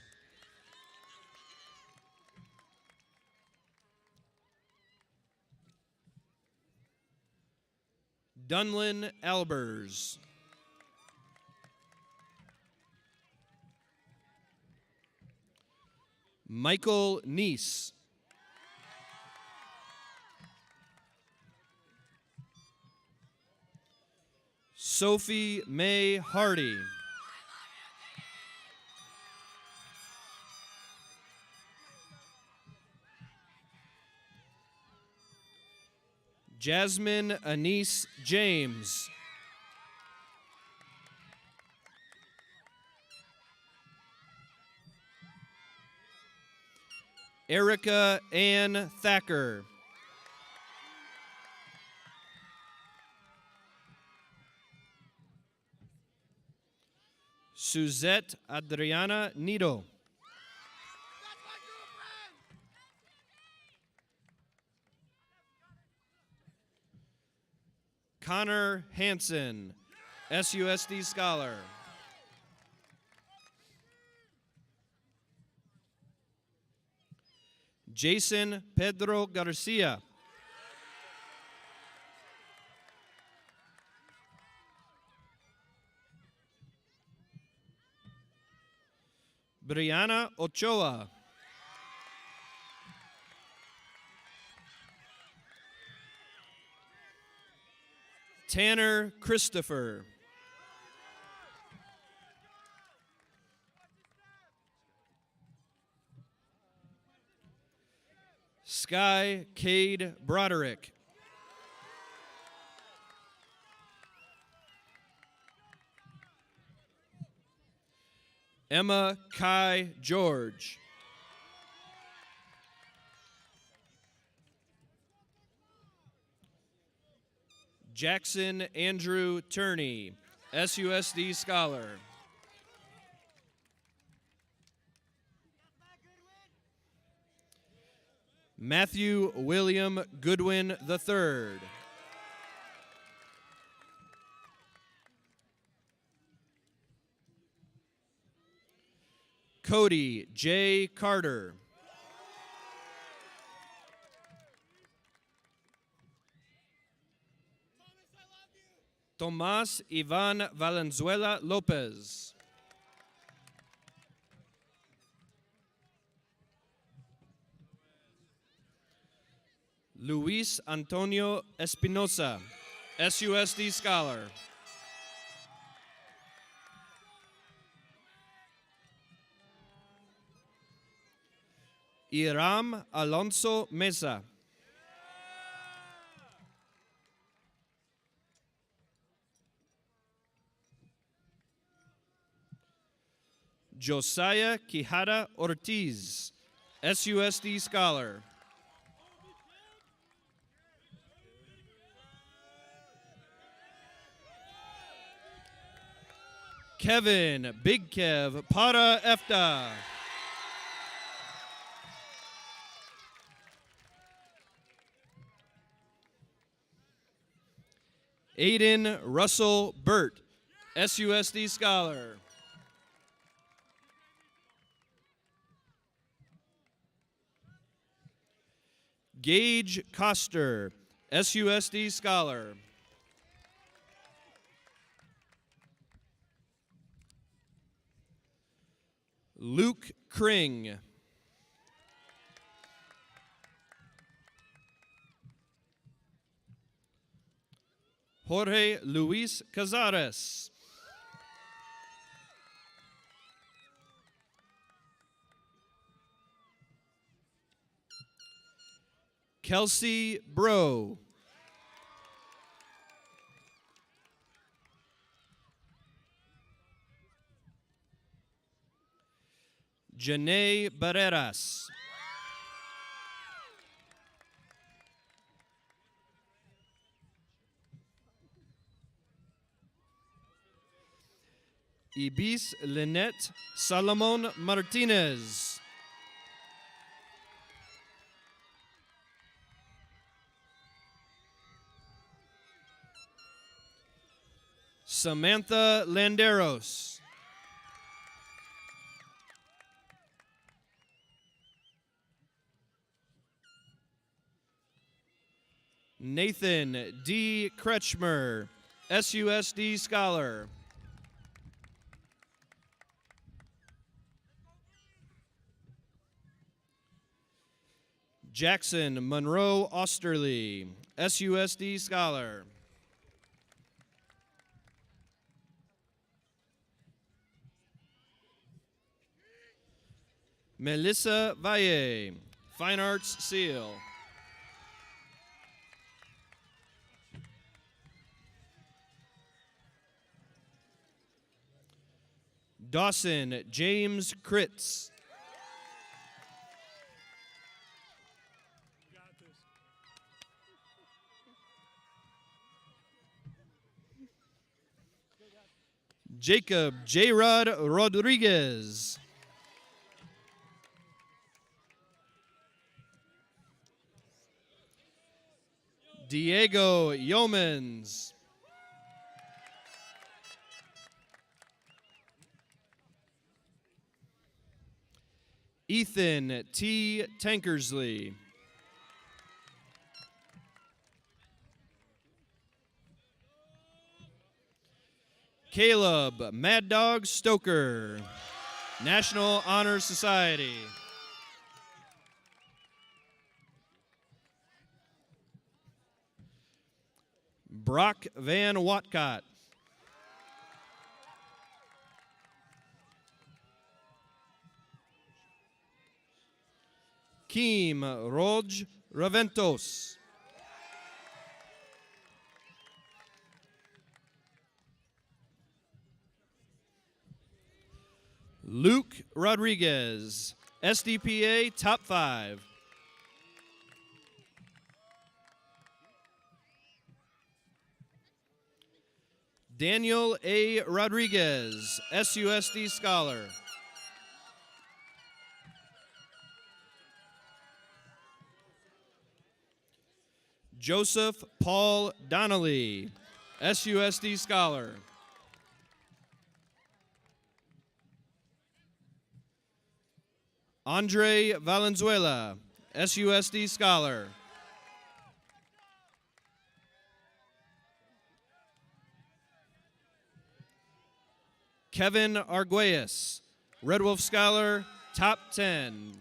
Dunlin Albers. Michael Neese. Sophie Mae Hardy. Jasmine Anise James. Erica Ann Thacker. Suzette Adriana Nido. Connor Hansen, SUSD Scholar. Jason Pedro Garcia. Brianna Ochoa. Tanner Christopher. Sky Cade Broderick. Emma Kai George. Jackson Andrew Turney, SUSD Scholar. Matthew William Goodwin III. Cody J. Carter. Tomas Ivan Valenzuela Lopez. Luis Antonio Espinosa, SUSD Scholar. Iram Alonso Mesa. Josiah Quijada Ortiz, SUSD Scholar. Kevin Big Kev Para Efta. Aiden Russell Burt, SUSD Scholar. Gage Coster, SUSD Scholar. Luke Kring. Jorge Luis Cazares. Kelsey Bro. Janae Barreras. Ibis Lynette Salomon Martinez. Samantha Landeros. Nathan D. Kretschmer, SUSD Scholar. Jackson Monroe Osterly, SUSD Scholar. Melissa Valle, Fine Arts Seal. Dawson James Kritz. Jacob J. Rod Rodriguez. Diego Yeomans. Ethan T. Tankersley. Caleb Mad Dog Stoker, National Honor Society. Brock Van Watcott. Keem Roj Raventos. Luke Rodriguez, SDPA Top 5. Daniel A. Rodriguez, SUSD Scholar. Joseph Paul Donnelly, SUSD Scholar. Andre Valenzuela, SUSD Scholar. Kevin Arguelles, Red Wolf Scholar, Top 10.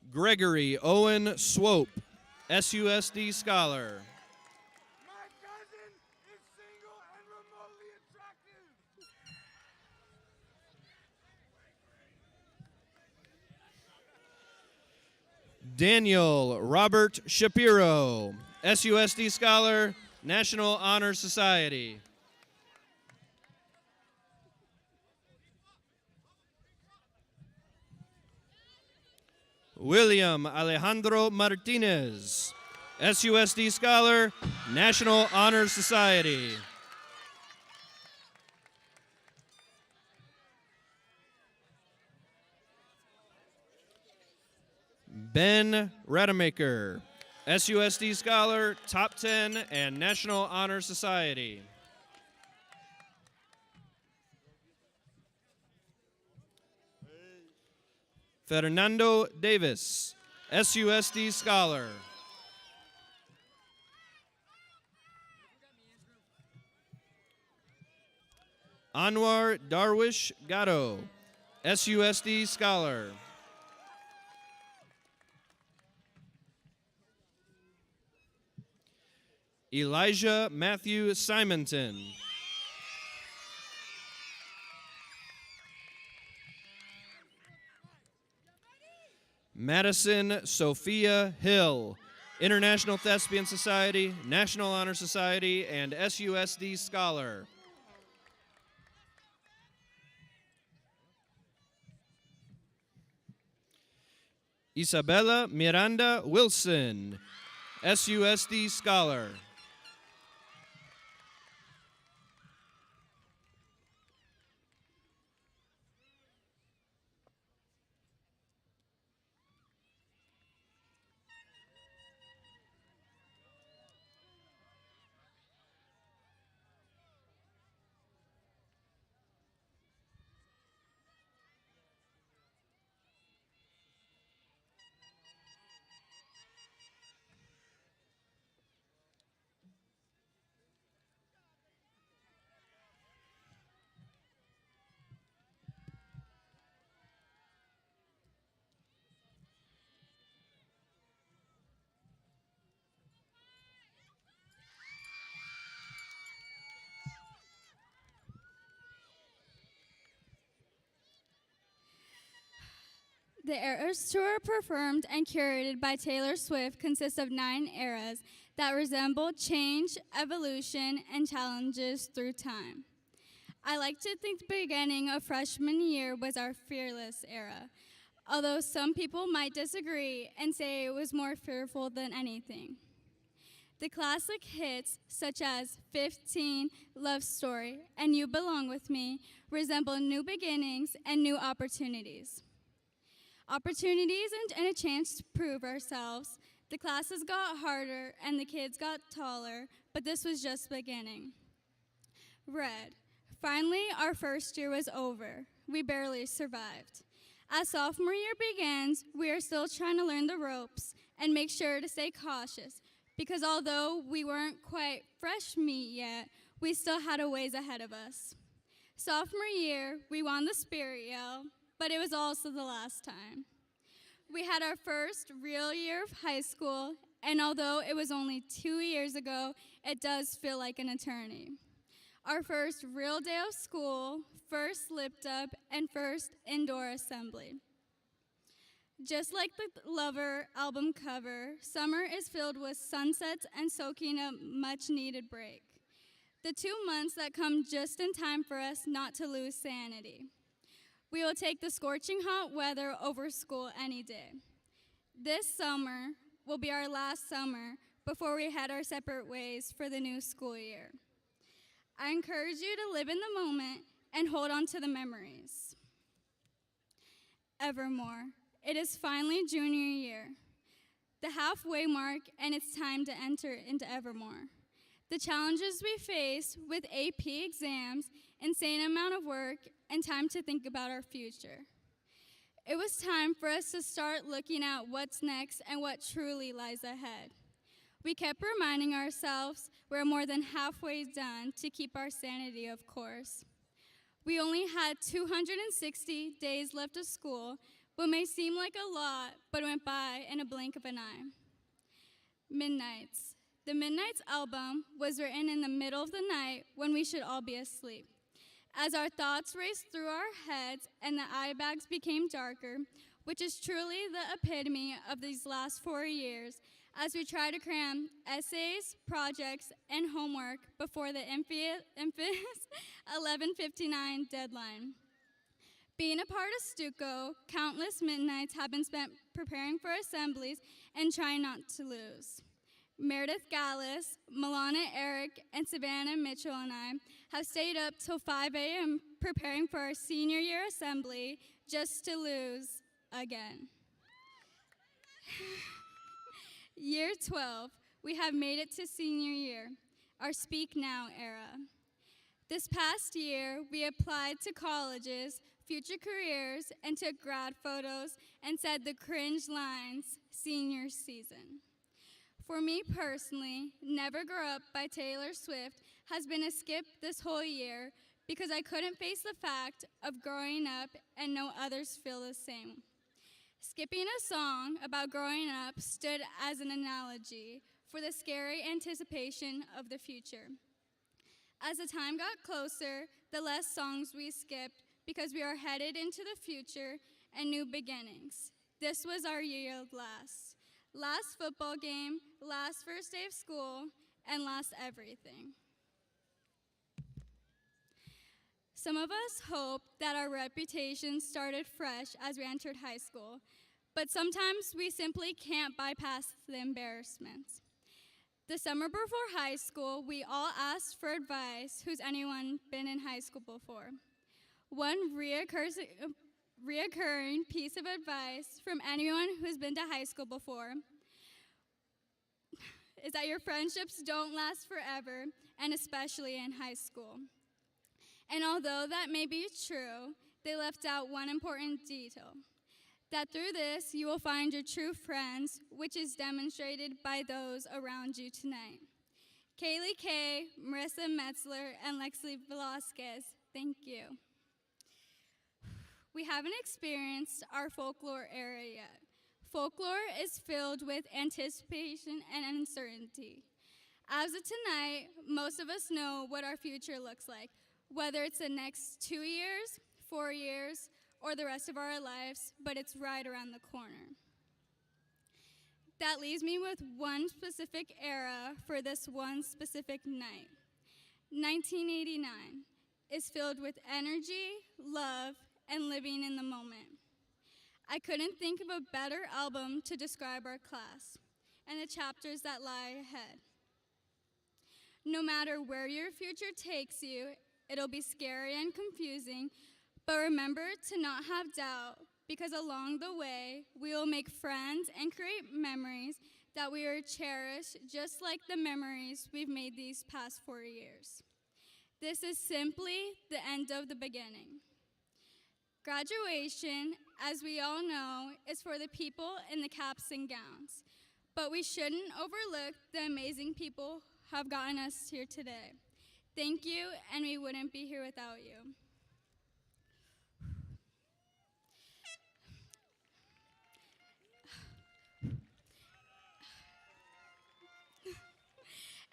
Gregory Owen Swope, SUSD Scholar. My cousin is single and remotely attractive. Daniel Robert Shapiro, SUSD Scholar, National Honor Society. William Alejandro Martinez, SUSD Scholar, National Honor Society. Ben Rademacher, SUSD Scholar, Top 10, and National Honor Society. Fernando Davis, SUSD Scholar. Anwar Darwish Gatto, SUSD Scholar. Elijah Matthew Simonton. Madison Sophia Hill, International Thespian Society, National Honor Society, and SUSD Scholar. Isabella Miranda Wilson, SUSD Scholar. The Eras Tour, performed and curated by Taylor Swift, consists of 9 eras that resemble change, evolution, and challenges through time. I like to think the beginning of freshman year was our fearless era, although some people might disagree and say it was more fearful than anything. The classic hits, such as 15, Love Story, and You Belong With Me, resemble new beginnings and new opportunities. Opportunities and a chance to prove ourselves. The classes got harder and the kids got taller, but this was just beginning. Red. Finally, our first year was over. We barely survived. As sophomore year begins, we are still trying to learn the ropes and make sure to stay cautious, because although we weren't quite fresh meat yet, we still had a ways ahead of us. Sophomore year, we won the Spirit Yell, but it was also the last time. We had our first real year of high school, and although it was only 2 years ago, it does feel like an eternity. Our first real day of school, first lipped up, and first indoor assembly. Just like the Lover album cover, summer is filled with sunsets and soaking a much-needed break. The 2 months that come just in time for us not to lose sanity. We will take the scorching hot weather over school any day. This summer will be our last summer before we head our separate ways for the new school year. I encourage you to live in the moment and hold on to the memories. Evermore. It is finally junior year, the halfway mark, and it's time to enter into Evermore. The challenges we face with AP exams, insane amount of work, and time to think about our future. It was time for us to start looking at what's next and what truly lies ahead. We kept reminding ourselves we're more than halfway done to keep our sanity, of course. We only had 260 days left of school, what may seem like a lot, but went by in a blink of an eye. Midnights. The Midnights album was written in the middle of the night when we should all be asleep. As our thoughts raced through our heads and the eye bags became darker, which is truly the epitome of these last 4 years as we try to cram essays, projects, and homework before the infamous 11:59 deadline. Being a part of Stuco, countless midnights have been spent preparing for assemblies and trying not to lose. Meredith Gallus, Milana Eric, and Savannah Mitchell and I have stayed up till 5 a.m. preparing for our senior year assembly just to lose again. Year 12, we have made it to senior year, our Speak Now era. This past year, we applied to colleges, future careers, and took grad photos and said the cringe lines, senior season. For me personally, Never Grow Up by Taylor Swift has been a skip this whole year because I couldn't face the fact of growing up and know others feel the same. Skipping a song about growing up stood as an analogy for the scary anticipation of the future. As the time got closer, the less songs we skipped because we are headed into the future and new beginnings. This was our year of last. Last football game, last first day of school, and last everything. Some of us hope that our reputation started fresh as we entered high school, but sometimes we simply can't bypass the embarrassments. The summer before high school, we all asked for advice. Who's anyone been in high school before? One reoccurring piece of advice from anyone who's been to high school before is that your friendships don't last forever, and especially in high school. And although that may be true, they left out one important detail, that through this you will find your true friends, which is demonstrated by those around you tonight. Kaylee Kay, Marissa Metzler, and Lexi Velasquez, thank you. We haven't experienced our folklore era yet. Folklore is filled with anticipation and uncertainty. As of tonight, most of us know what our future looks like, whether it's the next 2 years, 4 years, or the rest of our lives, but it's right around the corner. That leaves me with one specific era for this one specific night. 1989 is filled with energy, love, and living in the moment. I couldn't think of a better album to describe our class and the chapters that lie ahead. No matter where your future takes you, it'll be scary and confusing, but remember to not have doubt, because along the way, we will make friends and create memories that we will cherish, just like the memories we've made these past 4 years. This is simply the end of the beginning. Graduation, as we all know, is for the people in the caps and gowns, but we shouldn't overlook the amazing people who have gotten us here today. Thank you, and we wouldn't be here without you.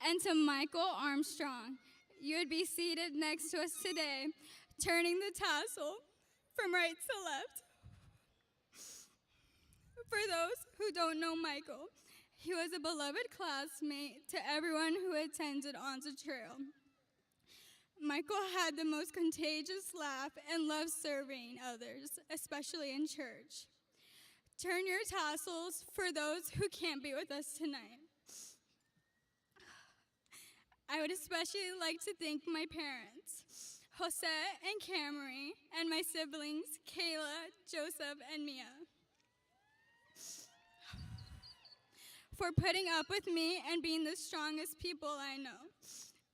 And to Michael Armstrong, you would be seated next to us today, turning the tassel from right to left. For those who don't know Michael, he was a beloved classmate to everyone who attended Onza Trail. Michael had the most contagious laugh and loved serving others, especially in church. Turn your tassels for those who can't be with us tonight. I would especially like to thank my parents, Jose and Camry, and my siblings, Kayla, Joseph, and Mia, for putting up with me and being the strongest people I know.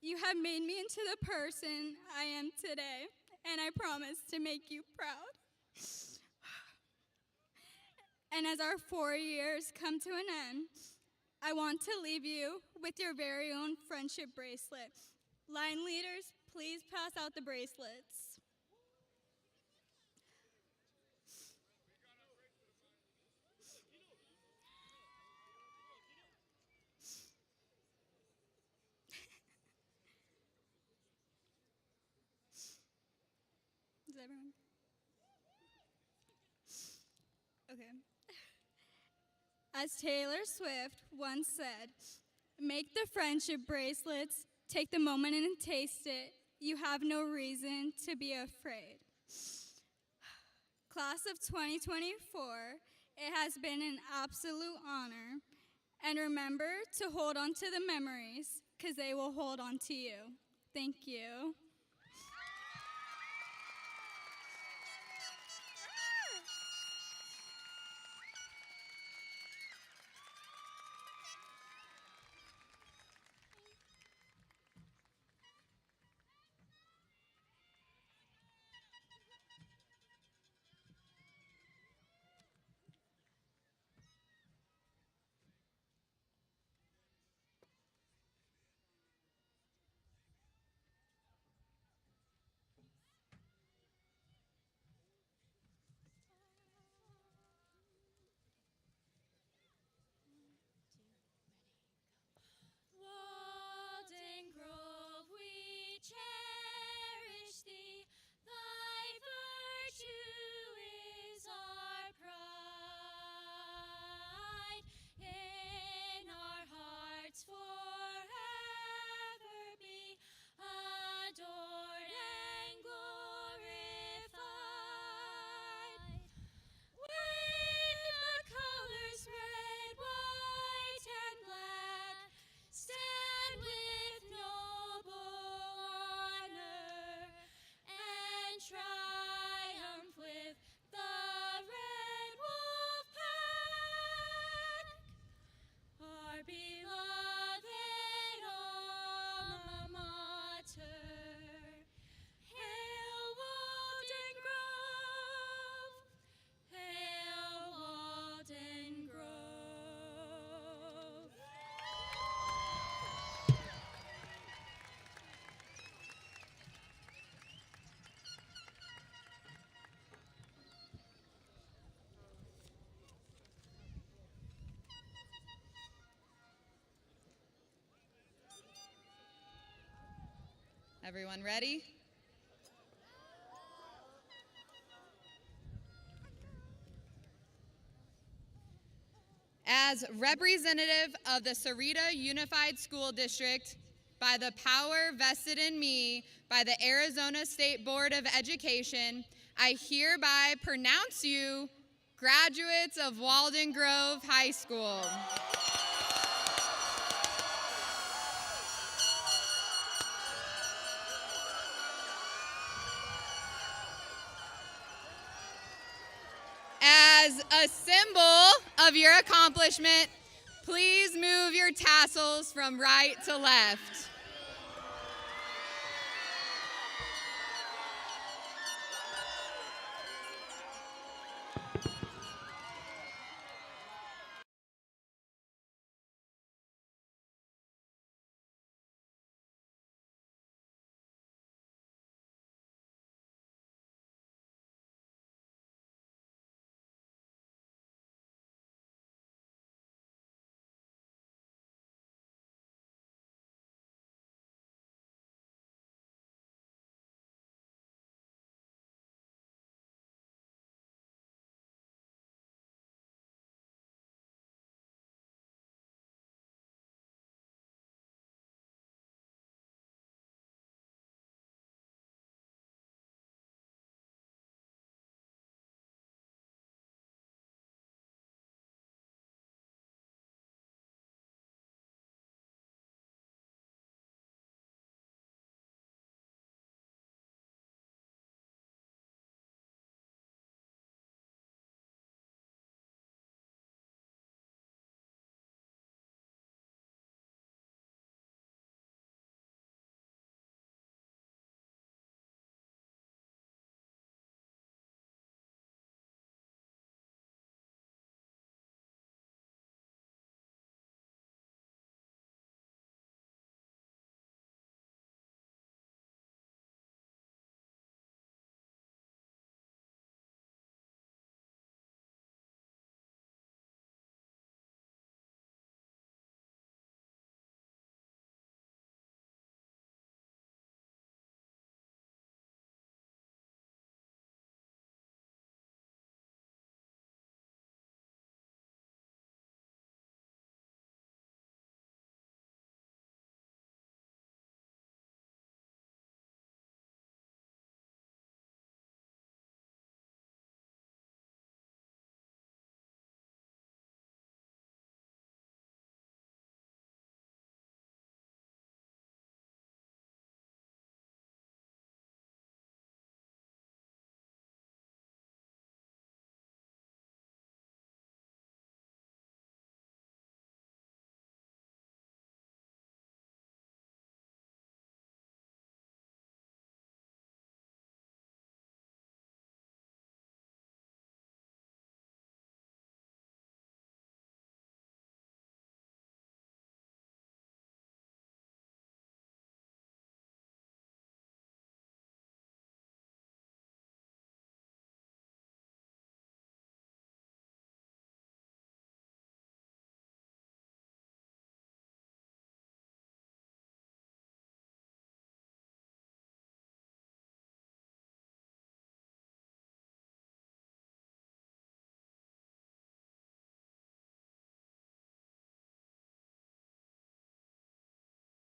You have made me into the person I am today, and I promise to make you proud. And as our 4 years come to an end, I want to leave you with your very own friendship bracelet. Line leaders, please pass out the bracelets. Does everyone? Okay. As Taylor Swift once said, make the friendship bracelets, take the moment and taste it. You have no reason to be afraid. Class of 2024, it has been an absolute honor. And remember to hold on to the memories, because they will hold on to you. Thank you. Walden Grove, we cherish thee. Thy virtue is our pride. In our hearts forever be adored and glorified. With the colors red, white, and black, stand with noble honor and triumph with the red wolf pack. Our beloved alma mater. Hail Walden Grove! Hail Walden Grove! Everyone ready? As representative of the Sarita Unified School District, by the power vested in me by the Arizona State Board of Education, I hereby pronounce you graduates of Walden Grove High School. As a symbol of your accomplishment, please move your tassels from right to left.